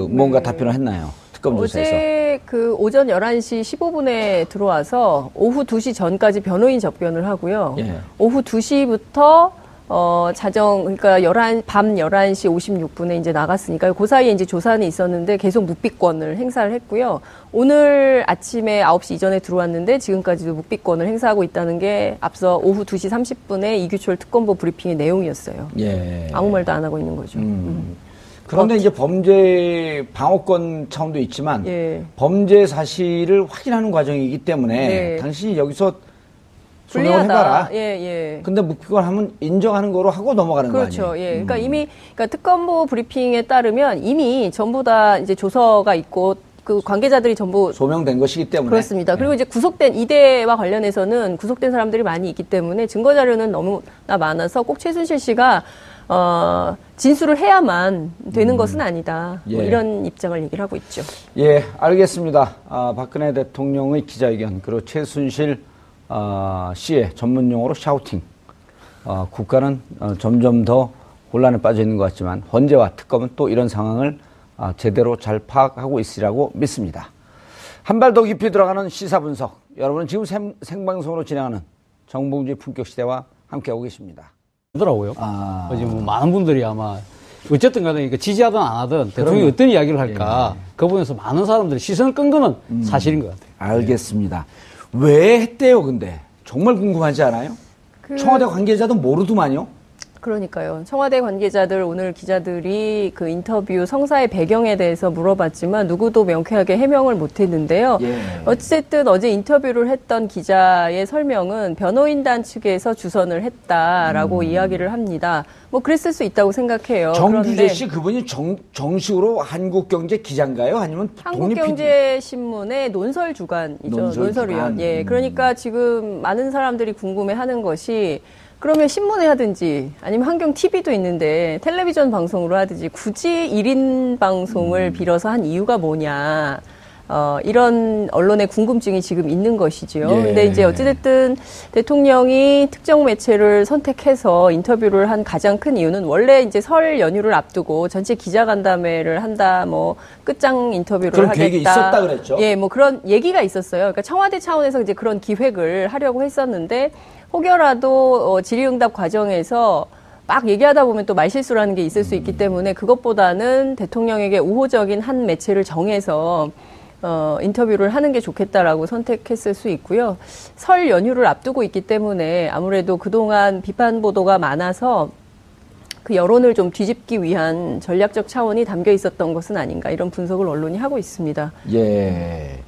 뭔가 답변을 했나요? 특검 조사에서. 어제 그 오전 11시 15분에 들어와서 오후 2시 전까지 변호인 접견을 하고요. 예. 오후 2시부터 그러니까 밤 11시 56분에 이제 나갔으니까 그 사이에 이제 조사는 있었는데 계속 묵비권을 행사를 했고요. 오늘 아침에 9시 이전에 들어왔는데 지금까지도 묵비권을 행사하고 있다는 게 앞서 오후 2시 30분에 이규철 특검보 브리핑의 내용이었어요. 예. 아무 말도 안 하고 있는 거죠. 그런데 이제 범죄 방어권 차원도 있지만 예. 범죄 사실을 확인하는 과정이기 때문에 네. 당신이 여기서 소명을 해봐라. 예, 예. 근데 묵비권 하면 인정하는 거로 하고 넘어가는 그렇죠. 거 아니에요? 예. 그러니까 특검보 브리핑에 따르면 이미 전부 다 이제 조서가 있고 그 관계자들이 전부 소명된 것이기 때문에. 그렇습니다. 그리고 이제 구속된 이대와 관련해서는 구속된 사람들이 많이 있기 때문에 증거 자료는 너무나 많아서 꼭 최순실 씨가 진술을 해야만 되는 것은 아니다. 뭐 예. 이런 입장을 얘기를 하고 있죠. 예, 알겠습니다. 박근혜 대통령의 기자회견 그리고 최순실 씨의 전문용어로 샤우팅. 국가는 점점 더 혼란에 빠져 있는 것 같지만 헌재와 특검은 또 이런 상황을 제대로 잘 파악하고 있으리라고 믿습니다. 한 발 더 깊이 들어가는 시사 분석. 여러분은 지금 생방송으로 진행하는 정봉주의 품격시대와 함께하고 계십니다. 더라고요. 지금 많은 분들이 아마 어쨌든 간에 지지하든 안 하든 대통령이 어떤 이야기를 할까 그 부분에서 많은 사람들이 시선을 끈 거는 사실인 것 같아요. 알겠습니다. 왜 했대요, 근데? 정말 궁금하지 않아요? 청와대 관계자도 모르더만요. 그러니까요. 청와대 관계자들 오늘 기자들이 그 인터뷰 성사의 배경에 대해서 물어봤지만 누구도 명쾌하게 해명을 못했는데요. 예. 어쨌든 어제 인터뷰를 했던 기자의 설명은 변호인단 측에서 주선을 했다라고 이야기를 합니다. 뭐 그랬을 수 있다고 생각해요. 정규재 씨 그분이 정식으로 한국경제 기자인가요? 아니면 한국경제신문의 논설주간이죠. 논설위원. 예. 그러니까 지금 많은 사람들이 궁금해하는 것이 그러면 신문에 하든지 아니면 환경 TV도 있는데 텔레비전 방송으로 하든지 굳이 1인 방송을 빌어서 한 이유가 뭐냐. 이런 언론의 궁금증이 지금 있는 것이지요. 예. 근데 이제 어찌됐든 대통령이 특정 매체를 선택해서 인터뷰를 한 가장 큰 이유는 원래 이제 설 연휴를 앞두고 전체 기자간담회를 한다, 뭐 끝장 인터뷰를 그런 하겠다. 계획이 있었다 그랬죠. 예, 뭐 그런 얘기가 있었어요. 그러니까 청와대 차원에서 이제 그런 기획을 하려고 했었는데 혹여라도 질의응답 과정에서 막 얘기하다 보면 또 말실수라는 게 있을 수 있기 때문에 그것보다는 대통령에게 우호적인 한 매체를 정해서 인터뷰를 하는 게 좋겠다라고 선택했을 수 있고요. 설 연휴를 앞두고 있기 때문에 아무래도 그동안 비판 보도가 많아서 그 여론을 좀 뒤집기 위한 전략적 차원이 담겨 있었던 것은 아닌가 이런 분석을 언론이 하고 있습니다. 예.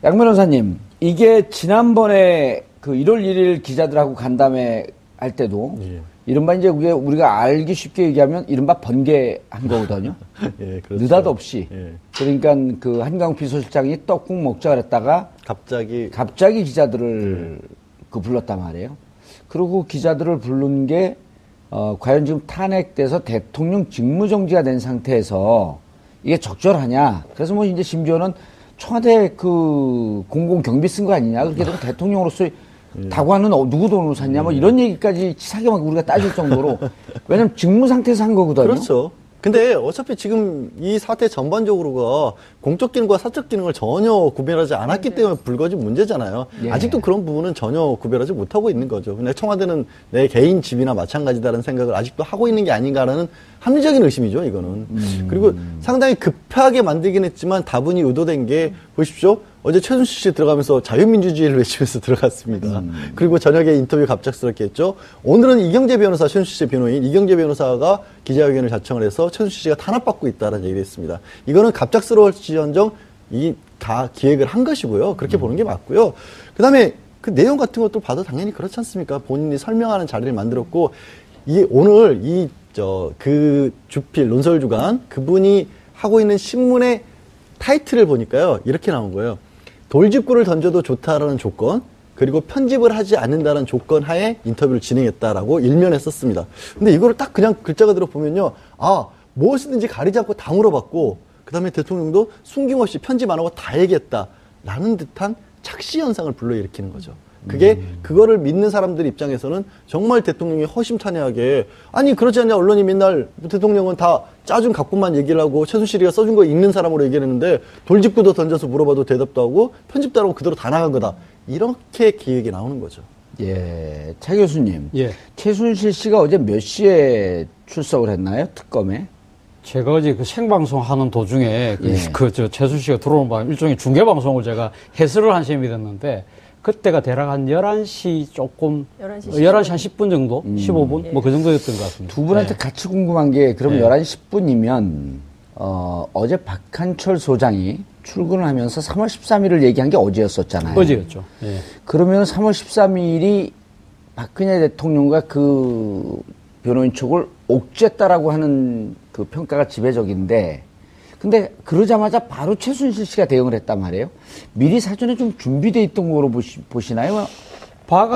양 변호사님, 이게 지난번에 그 1월 1일 기자들하고 간담회 할 때도 이른바 이제 우리가 알기 쉽게 얘기하면 이른바 번개한 거거든요. 예, 그렇죠. 느닷없이. 예. 그러니까 그 한강 비서실장이 떡국 먹자 그랬다가 갑자기 기자들을 불렀단 말이에요. 그리고 기자들을 부른 게 과연 지금 탄핵돼서 대통령 직무정지가 된 상태에서 이게 적절하냐. 그래서 뭐 이제 심지어는 청와대 그 공공경비 쓴 거 아니냐. 그렇게 되면 대통령으로서 다관은 누구 돈으로 샀냐. 뭐 이런 얘기까지 치사하게 막 우리가 따질 정도로. 왜냐면 직무 상태에서 한 거거든요. 그렇죠. 근데 어차피 지금 이 사태 전반적으로가 공적 기능과 사적 기능을 전혀 구별하지 않았기 때문에 불거진 문제잖아요. 예. 아직도 그런 부분은 전혀 구별하지 못하고 있는 거죠. 근데 청와대는 내 개인 집이나 마찬가지다라는 생각을 아직도 하고 있는 게 아닌가라는 합리적인 의심이죠, 이거는. 그리고 상당히 급하게 만들긴 했지만 다분히 의도된 게 보십시오. 어제 최순실 씨 들어가면서 자유민주주의를 외치면서 들어갔습니다. 그리고 저녁에 인터뷰 갑작스럽게 했죠. 오늘은 이경재 변호사, 최순실 씨 변호인 이경재 변호사가 기자회견을 자청을 해서 최순실 씨가 탄압받고 있다는 얘기를 했습니다. 이거는 갑작스러울지언정 이 다 기획을 한 것이고요. 그렇게 보는 게 맞고요. 그다음에 그 내용 같은 것도 봐도 당연히 그렇지 않습니까? 본인이 설명하는 자리를 만들었고 오늘 그 주필 논설주간 그분이 하고 있는 신문의 타이틀을 보니까요. 이렇게 나온 거예요. 돌직구를 던져도 좋다라는 조건, 그리고 편집을 하지 않는다는 조건 하에 인터뷰를 진행했다라고 일면에 썼습니다. 근데 이거를 딱 그냥 글자 그대로 보면요. 무엇이든지 가리지 않고 다 물어봤고, 그다음에 대통령도 숨김없이 편집 안 하고 다 얘기했다라는 듯한 착시 현상을 불러일으키는 거죠. 그게 그거를 믿는 사람들 입장에서는 정말 대통령이 허심탄회하게 아니 그렇지 않냐 언론이 맨날 대통령은 다 짜준 갖고만 얘기를 하고 최순실이가 써준 거 읽는 사람으로 얘기를 했는데 돌직구도 던져서 물어봐도 대답도 하고 편집도 하고 그대로 다 나간 거다. 이렇게 기획이 나오는 거죠. 예, 차 교수님. 예. 최순실 씨가 어제 몇 시에 출석을 했나요? 특검에? 제가 어제 그 생방송 하는 도중에 예. 최순실 씨가 들어오는 바람에 일종의 중계방송을 제가 해설을 한 셈이 됐는데 그때가 대략 한 11시 조금, 11시 한 10분 정도? 15분? 예. 뭐 그 정도였던 것 같습니다. 두 분한테 예. 같이 궁금한 게 그럼 예. 11시 10분이면 어제 박한철 소장이 출근을 하면서 3월 13일을 얘기한 게 어제였었잖아요. 어제였죠. 예. 그러면 3월 13일이 박근혜 대통령과 그 변호인 측을 옥죄했다라고 하는 그 평가가 지배적인데 근데 그러자마자 바로 최순실 씨가 대응을 했단 말이에요. 미리 사전에 좀 준비돼 있던 거로 보시나요?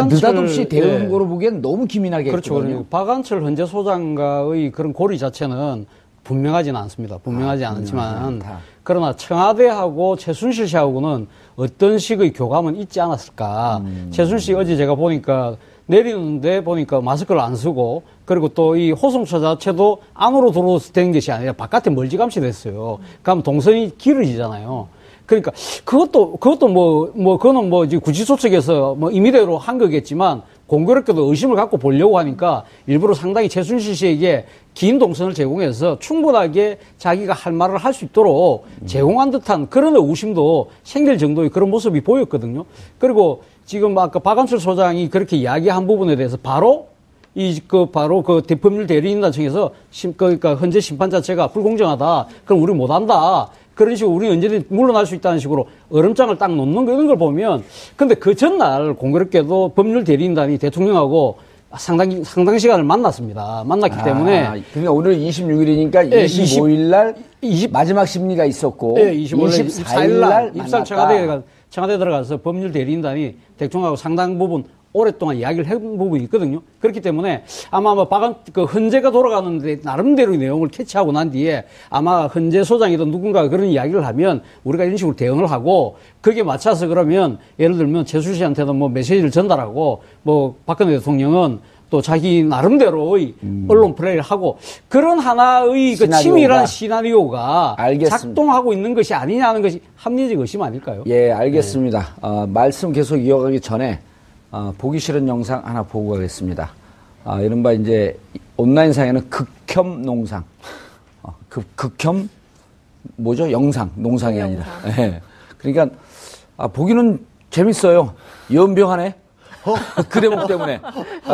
느닷없이 대응한 예. 거로 보기엔 너무 기민하게 그렇죠. 했거든요. 그러니까 박한철 헌재 소장과의 그런 고리 자체는 분명하지는 않습니다. 분명하지 않지만 않다. 그러나 청와대하고 최순실 씨하고는 어떤 식의 교감은 있지 않았을까. 최순실 씨 어제 제가 보니까 내리는데 보니까 마스크를 안 쓰고 그리고 또 이 호송차 자체도 안으로 들어오서 된 것이 아니라 바깥에 멀찌감치 됐어요. 그럼 동선이 길어지잖아요. 그러니까 그것도 그거는 뭐 지금 구치소 측에서 뭐 임의대로 한 거겠지만 공교롭게도 의심을 갖고 보려고 하니까 일부러 상당히 최순실 씨에게 긴 동선을 제공해서 충분하게 자기가 할 말을 할 수 있도록 제공한 듯한 그런 의구심도 생길 정도의 그런 모습이 보였거든요. 그리고 지금 아까 박한철 소장이 그렇게 이야기한 부분에 대해서 바로 대법률 대리인단청에서 그러니까 현재 심판 자체가 불공정하다. 그럼 우리 못한다. 그런 식으로 우리 언제든지 물러날 수 있다는 식으로 얼음장을 딱 놓는 거 이런 걸 보면 근데 그 전날 공교롭게도 법률 대리인단이 대통령하고 상당 시간을 만났습니다. 만났기 때문에 그러니까 오늘 26일이니까 예, 25일 날 마지막 심리가 있었고 예, 24일 날 입살 만났다. 청와대 들어가서 법률 대리인단이 대통령하고 상당 부분 오랫동안 이야기를 해본 부분이 있거든요. 그렇기 때문에 아마 헌재가 돌아가는데 나름대로의 내용을 캐치하고 난 뒤에 아마 헌재 소장이든 누군가가 그런 이야기를 하면 우리가 이런 식으로 대응을 하고 거기에 맞춰서 그러면 예를 들면 최순실 씨한테는 뭐 메시지를 전달하고 뭐 박근혜 대통령은 또 자기 나름대로의 언론 플레이를 하고 그런 하나의 그 치밀한 시나리오가 알겠습니다. 작동하고 있는 것이 아니냐는 것이 합리적 의심 아닐까요? 예, 알겠습니다. 말씀 계속 이어가기 전에 보기 싫은 영상 하나 보고 가겠습니다. 이른바 이제 온라인상에는 극혐 농상. 극혐 뭐죠? 영상. 농상이 아니라. 예. 그러니까 보기는 재밌어요. 연병하네. 그 대목 때문에.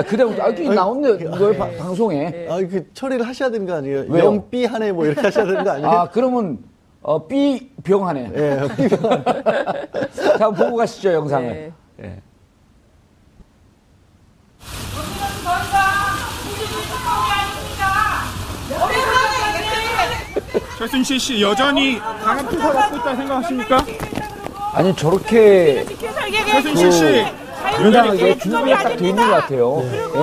그 대목, 나오네. 이거 방송에. 그 처리를 하셔야 되는 거 아니에요? 왜요? 연삐하네 뭐 이렇게 하셔야 되는 거 아니에요? 그러면 B병하네. 예, B병하네. 자, 한번 보고 가시죠, 영상을. 네. 예. 최순실 씨 여전히 강한 수사 받고 있다 생각하십니까? 아니, 저렇게 최순실 씨 당당하게 준비가 딱 돼 있는 것 같아요. 예?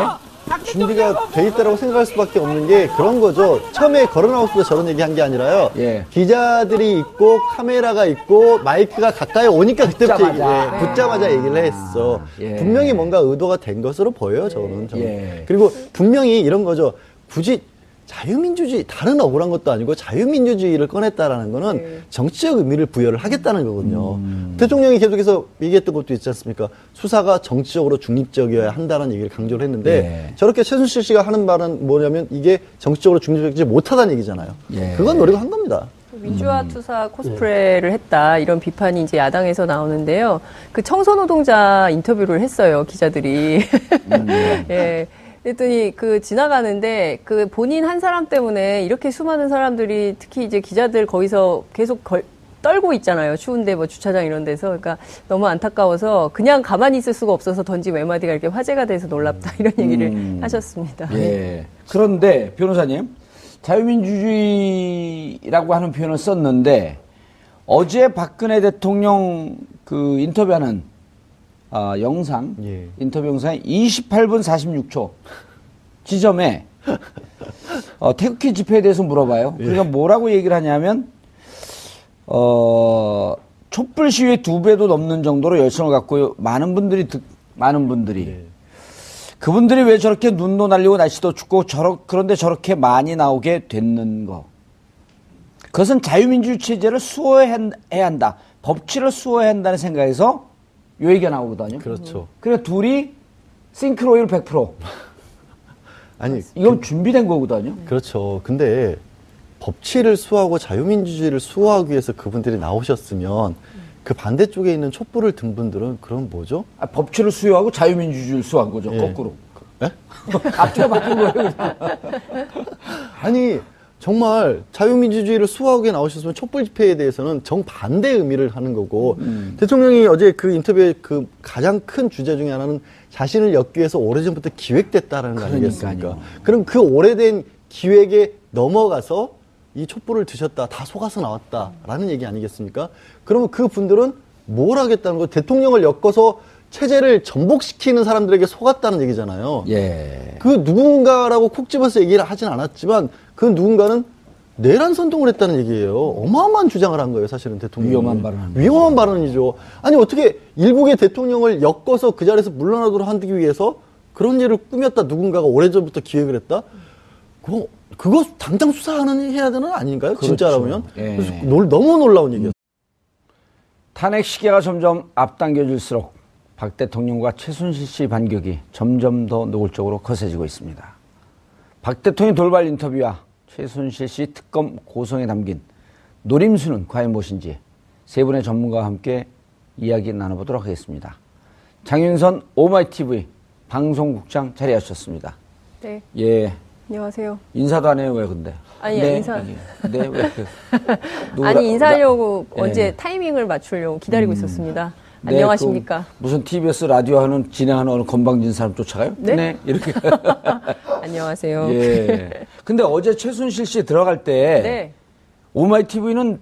준비가 돼 있다라고 생각할 수밖에 없는 게 그런 거죠. 처음에 걸어나왔을 때 저런 얘기 한 게 아니라요. 예. 기자들이 있고 카메라가 있고 마이크가 가까이 오니까 그때부터 붙자마자. 붙자마자 얘기를 했어. 예. 분명히 뭔가 의도가 된 것으로 보여요. 저는. 예. 그리고 분명히 이런 거죠. 굳이 자유민주주의, 다른 억울한 것도 아니고 자유민주주의를 꺼냈다라는 거는 정치적 의미를 부여를 하겠다는 거거든요. 대통령이 계속해서 얘기했던 것도 있지 않습니까? 수사가 정치적으로 중립적이어야 한다는 얘기를 강조를 했는데 저렇게 최순실 씨가 하는 말은 뭐냐면 이게 정치적으로 중립적이지 못하다는 얘기잖아요. 그건 노력을 한 겁니다. 민주화 투사 코스프레를 했다 이런 비판이 이제 야당에서 나오는데요. 그 청소노동자 인터뷰를 했어요 기자들이. 예. 그랬더니 지나가는데 본인 한 사람 때문에 이렇게 수많은 사람들이 특히 이제 기자들 거기서 계속 떨고 있잖아요. 추운데 뭐 주차장 이런 데서. 그러니까 너무 안타까워서 그냥 가만히 있을 수가 없어서 던진 외마디가 이렇게 화제가 돼서 놀랍다 이런 얘기를 하셨습니다. 예. 그런데 변호사님, 자유민주주의라고 하는 표현을 썼는데 어제 박근혜 대통령 인터뷰하는 영상, 인터뷰 영상에 28분 46초 지점에 태극기 집회에 대해서 물어봐요. 그러니까 뭐라고 얘기를 하냐면 촛불 시위의 2배도 넘는 정도로 열성을 갖고 많은 분들이 그분들이 왜 저렇게 눈도 날리고 날씨도 춥고 그런데 저렇게 많이 나오게 됐는 거. 그것은 자유민주주의 체제를 수호해야 한다. 법치를 수호해야 한다는 생각에서 요 얘기가 나오거든요. 그렇죠. 그러니까 둘이 싱크로율 100%. 아니, 이건 준비된 거거든요. 그렇죠. 근데 법치를 수호하고 자유민주주의를 수호하기 위해서 그분들이 나오셨으면 그 반대쪽에 있는 촛불을 든 분들은 그럼 뭐죠? 법치를 수호하고 자유민주주의를 수호한 거죠. 예. 거꾸로. 예? 앞뒤가 바뀐 거예요. 그냥. 아니 정말 자유민주주의를 수호하게 나오셨으면 촛불 집회에 대해서는 정반대 의미를 하는 거고 대통령이 어제 그 인터뷰의 그 가장 큰 주제 중에 하나는 자신을 엮기 위해서 오래전부터 기획됐다라는 거 아니겠습니까? 그럼 그 오래된 기획에 넘어가서 이 촛불을 드셨다, 다 속아서 나왔다라는 얘기 아니겠습니까? 그러면 그 분들은 뭘 하겠다는 거? 대통령을 엮어서 체제를 전복시키는 사람들에게 속았다는 얘기잖아요. 예. 그 누군가라고 콕 집어서 얘기를 하진 않았지만 그 누군가는 내란 선동을 했다는 얘기예요. 어마어마한 주장을 한 거예요, 사실은 대통령이. 위험한 발언. 위험한 발언이죠. 아니 어떻게 일국의 대통령을 엮어서 그 자리에서 물러나도록 하기 위해서 그런 일을 꾸몄다 누군가가 오래전부터 기획을 했다? 그거 당장 수사하는 해야 되는 거 아닌가요? 그렇죠. 진짜라면. 예. 그래서 너무 놀라운 얘기였어요. 탄핵 시기가 점점 앞당겨질수록 박 대통령과 최순실 씨 반격이 점점 더 노골적으로 거세지고 있습니다. 박 대통령 돌발 인터뷰와 최순실 씨 특검 고성에 담긴 노림수는 과연 무엇인지 세 분의 전문가와 함께 이야기 나눠보도록 하겠습니다. 장윤선 오마이TV 방송국장 자리하셨습니다. 네. 예. 안녕하세요. 인사도 안 해요, 왜 근데? 아니, 네, 인사. 네, 왜? 아니, 인사하려고 예. 언제 타이밍을 맞추려고 기다리고 있었습니다. 네, 안녕하십니까? 무슨 TBS 라디오 하는 진행하는 어느 건방진 사람 쫓아가요? 네? 이렇게. 안녕하세요. 예. 근데 어제 최순실 씨 들어갈 때 네. 오마이TV는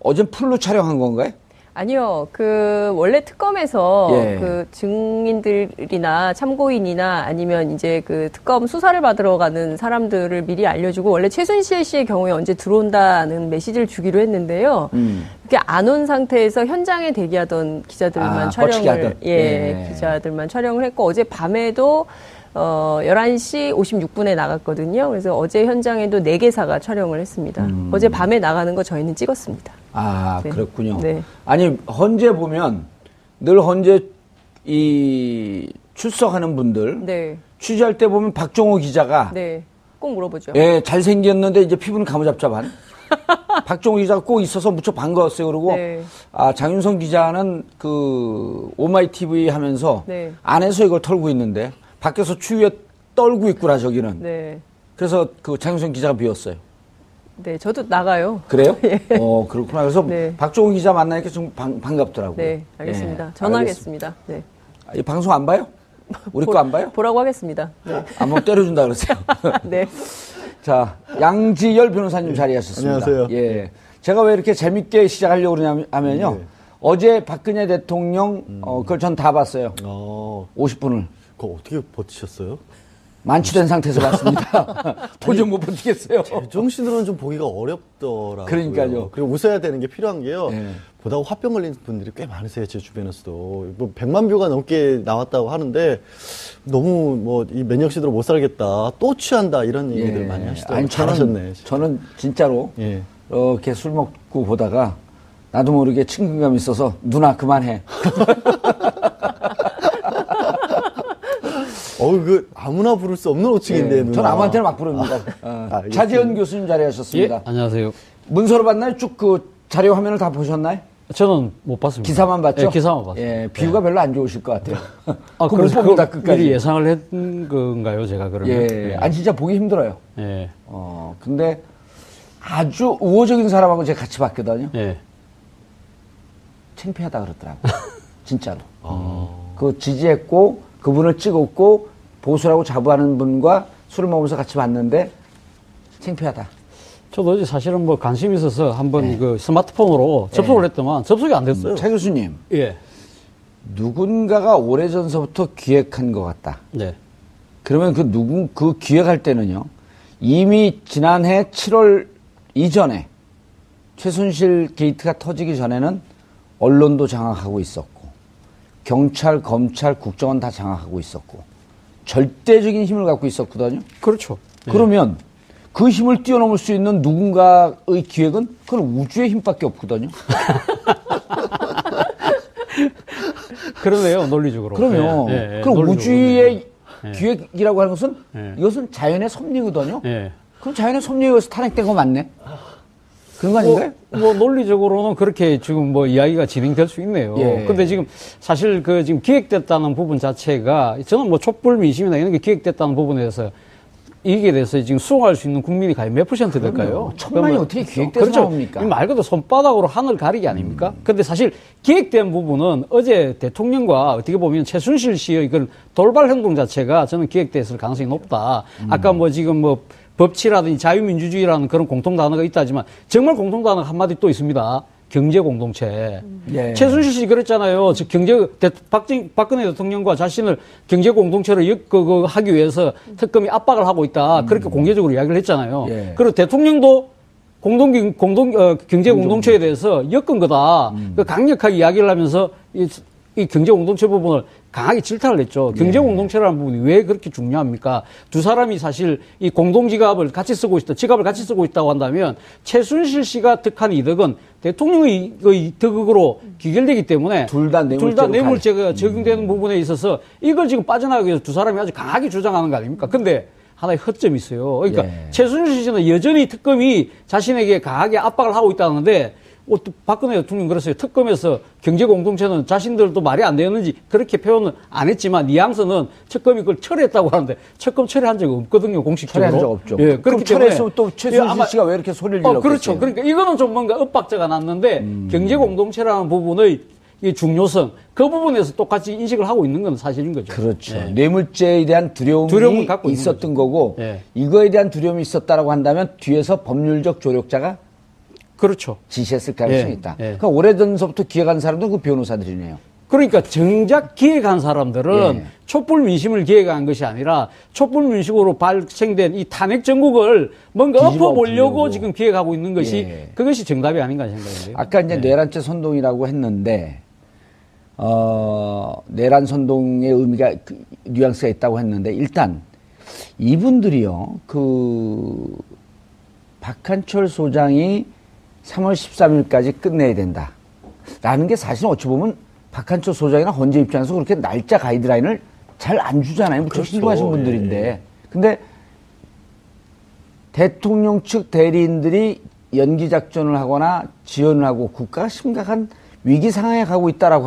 어제 풀로 촬영한 건가요? 아니요. 원래 특검에서 예. 증인들이나 참고인이나 아니면 이제 특검 수사를 받으러 가는 사람들을 미리 알려주고 원래 최순실 씨의 경우에 언제 들어온다는 메시지를 주기로 했는데요. 그게 안 온 상태에서 현장에 대기하던 기자들만 촬영을, 기자들만 촬영을 했고 어제 밤에도 11시 56분에 나갔거든요. 그래서 어제 현장에도 4개사가 촬영을 했습니다. 어제 밤에 나가는 거 저희는 찍었습니다. 아, 네. 그렇군요. 네. 아니, 헌재 보면 늘 헌재 출석하는 분들 네. 취재할 때 보면 박종호 기자가 네. 꼭 물어보죠. 예, 잘생겼는데 이제 피부는 가무잡잡한 박종호 기자가 꼭 있어서 무척 반가웠어요. 그러고 네. 장윤성 기자는 오마이TV 하면서 네. 안에서 이걸 털고 있는데 밖에서 추위에 떨고 있구나 저기는. 네. 그래서 장윤성 기자가 비웠어요. 네, 저도 나가요. 그래요? 예. 그렇구나. 그래서 네. 박종호 기자 만나니까 좀 반갑더라고요. 네, 알겠습니다. 예, 전화하겠습니다. 네. 이 방송 안 봐요? 우리 거 안 봐요? 보라고 하겠습니다. 네. 한번 때려준다 그러세요. 네. 자, 양지열 변호사님 자리하셨습니다. 안녕하세요. 예. 제가 왜 이렇게 재밌게 시작하려고 그러냐면요. 네. 어제 박근혜 대통령, 그걸 전 다 봤어요. 50분을. 그거 어떻게 버티셨어요? 만취된 상태에서 봤습니다. 도저히 못 버티겠어요. 제정신으로는 좀 보기가 어렵더라고요. 그러니까요. 그리고 웃어야 되는 게 필요한 게요. 네. 보다가 화병 걸린 분들이 꽤 많으세요. 제 주변에서도. 100만 뷰가 넘게 나왔다고 하는데 너무 이 면역시대로 못 살겠다. 또 취한다. 이런 얘기들 많이 하시더라고요. 아니, 잘하셨네. 저는 진짜로 예. 이렇게 술 먹고 보다가 나도 모르게 친근감이 있어서 누나 그만해. 아무나 부를 수 없는 호칭인데, 누나. 전 아무한테나 막 부릅니다. 차지현 교수님 자리하셨습니다. 예, 안녕하세요. 문서로 봤나요? 쭉 자료 화면을 다 보셨나요? 저는 못 봤습니다. 기사만 봤죠? 예, 기사만 봤어요. 예, 비유가 별로 안 좋으실 것 같아요. 그래서 못 봅니다, 끝까지. 미리 예상을 했던 건가요, 제가 그러면? 예, 아니 진짜 보기 힘들어요. 예. 근데 아주 우호적인 사람하고 제가 같이 봤거든요. 예. 창피하다 그러더라고요. 진짜로. 지지했고 그분을 찍었고 보수라고 자부하는 분과 술을 먹으면서 같이 봤는데 창피하다. 저도 어제 사실은 관심이 있어서 한번 스마트폰으로 접속을 했더만 접속이 안 됐어요. 차 교수님. 예. 누군가가 오래전서부터 기획한 것 같다. 네. 그러면 기획할 때는요, 이미 지난해 7월 이전에 최순실 게이트가 터지기 전에는 언론도 장악하고 있었고 경찰, 검찰, 국정원 다 장악하고 있었고 절대적인 힘을 갖고 있었거든요. 그렇죠. 그러면 그 힘을 뛰어넘을 수 있는 누군가의 기획은 그건 우주의 힘밖에 없거든요. 그러네요, 논리적으로. 그러면 그럼 논리적으로. 우주의 기획이라고 하는 것은 예. 이것은 자연의 섭리거든요. 예. 그럼 자연의 섭리에 의해서 탄핵된 거 맞네? 그런 거 아닌가요? 뭐 논리적으로는 그렇게 지금 뭐 이야기가 진행될 수 있네요. 예. 근데 지금 사실 그 지금 기획됐다는 부분 자체가 저는 뭐 촛불 민심이나 이런 게 기획됐다는 부분에 대해서 이게 대해서 지금 수긍할 수 있는 국민이 과연 몇 % 될까요? 천만이 어떻게 기획돼서 그렇죠. 나옵니까? 말 그대로 손바닥으로 하늘 가리기 아닙니까? 근데 사실 기획된 부분은 어제 대통령과 어떻게 보면 최순실 씨의 이걸 돌발 행동 자체가 저는 기획됐을 가능성이 높다. 아까 뭐 지금 뭐 법치라든지 자유민주주의라는 그런 공통 단어가 있다지만 정말 공통 단어가 한마디 또 있습니다. 경제 공동체. 예. 최순실 씨 그랬잖아요. 박근혜 대통령과 자신을 경제 공동체로 하기 위해서 특검이 압박을 하고 있다. 그렇게 공개적으로 이야기를 했잖아요. 예. 그리고 대통령도 경제 공동체에 대해서 엮은 거다. 그 강력하게 이야기를 하면서 이 경제 공동체 부분을 강하게 질타를 했죠. 경제 공동체라는 부분이 왜 그렇게 중요합니까? 두 사람이 사실 이 공동지갑을 같이 쓰고 있다고 한다면 최순실 씨가 득한 이득은 대통령의 득으로 귀결되기 때문에 둘 다 뇌물죄가 적용되는 부분에 있어서 이걸 지금 빠져나가기 위해서 두 사람이 아주 강하게 주장하는 거 아닙니까? 근데 하나의 허점이 있어요. 그러니까 최순실 씨는 여전히 특검이 자신에게 강하게 압박을 하고 있다는데 박근혜 대통령 그랬어요. 특검에서 경제 공동체는 자신들도 말이 안 되는지 그렇게 표현은 안 했지만 뉘앙스는 특검이 그걸 철회했다고 하는데 특검 철회한 적이 없거든요. 공식적으로. 철회한 적 없죠. 예, 그럼 철회했으면 또 최순실 씨가 왜 이렇게 소리를 질렀겠어요? 그렇죠. 그러니까 이거는 좀 뭔가 엇박자가 났는데 경제 공동체라는 부분의 이 중요성 그 부분에서 똑같이 인식을 하고 있는 건 사실인 거죠. 그렇죠. 예. 뇌물죄에 대한 두려움이 갖고 있었던 거고 예. 이거에 대한 두려움이 있었다라고 한다면 뒤에서 법률적 조력자가 그렇죠. 지시했을 가능성이 예, 있다. 예. 그러니까 오래전서부터 기획한 사람도 그 변호사들이네요. 그러니까 정작 기획한 사람들은 예. 촛불 민심을 기획한 것이 아니라 촛불 민심으로 발생된 이 탄핵 정국을 뭔가 뒤집어 엎어보려고 엎으려고. 지금 기획하고 있는 것이 예. 그것이 정답이 아닌가 생각해요. 아까 이제 내란죄 선동이라고 했는데 내란 선동의 의미가 뉘앙스가 있다고 했는데 일단 이분들이요 박한철 소장이 3월 13일까지 끝내야 된다. 라는 게 사실 어찌 보면 박한철 소장이나 헌재 입장에서 그렇게 날짜 가이드라인을 잘 안 주잖아요. 무척 그렇죠. 신중하신 분들인데. 예. 근데 대통령 측 대리인들이 연기작전을 하거나 지연을 하고 국가가 심각한 위기 상황에 가고 있다라고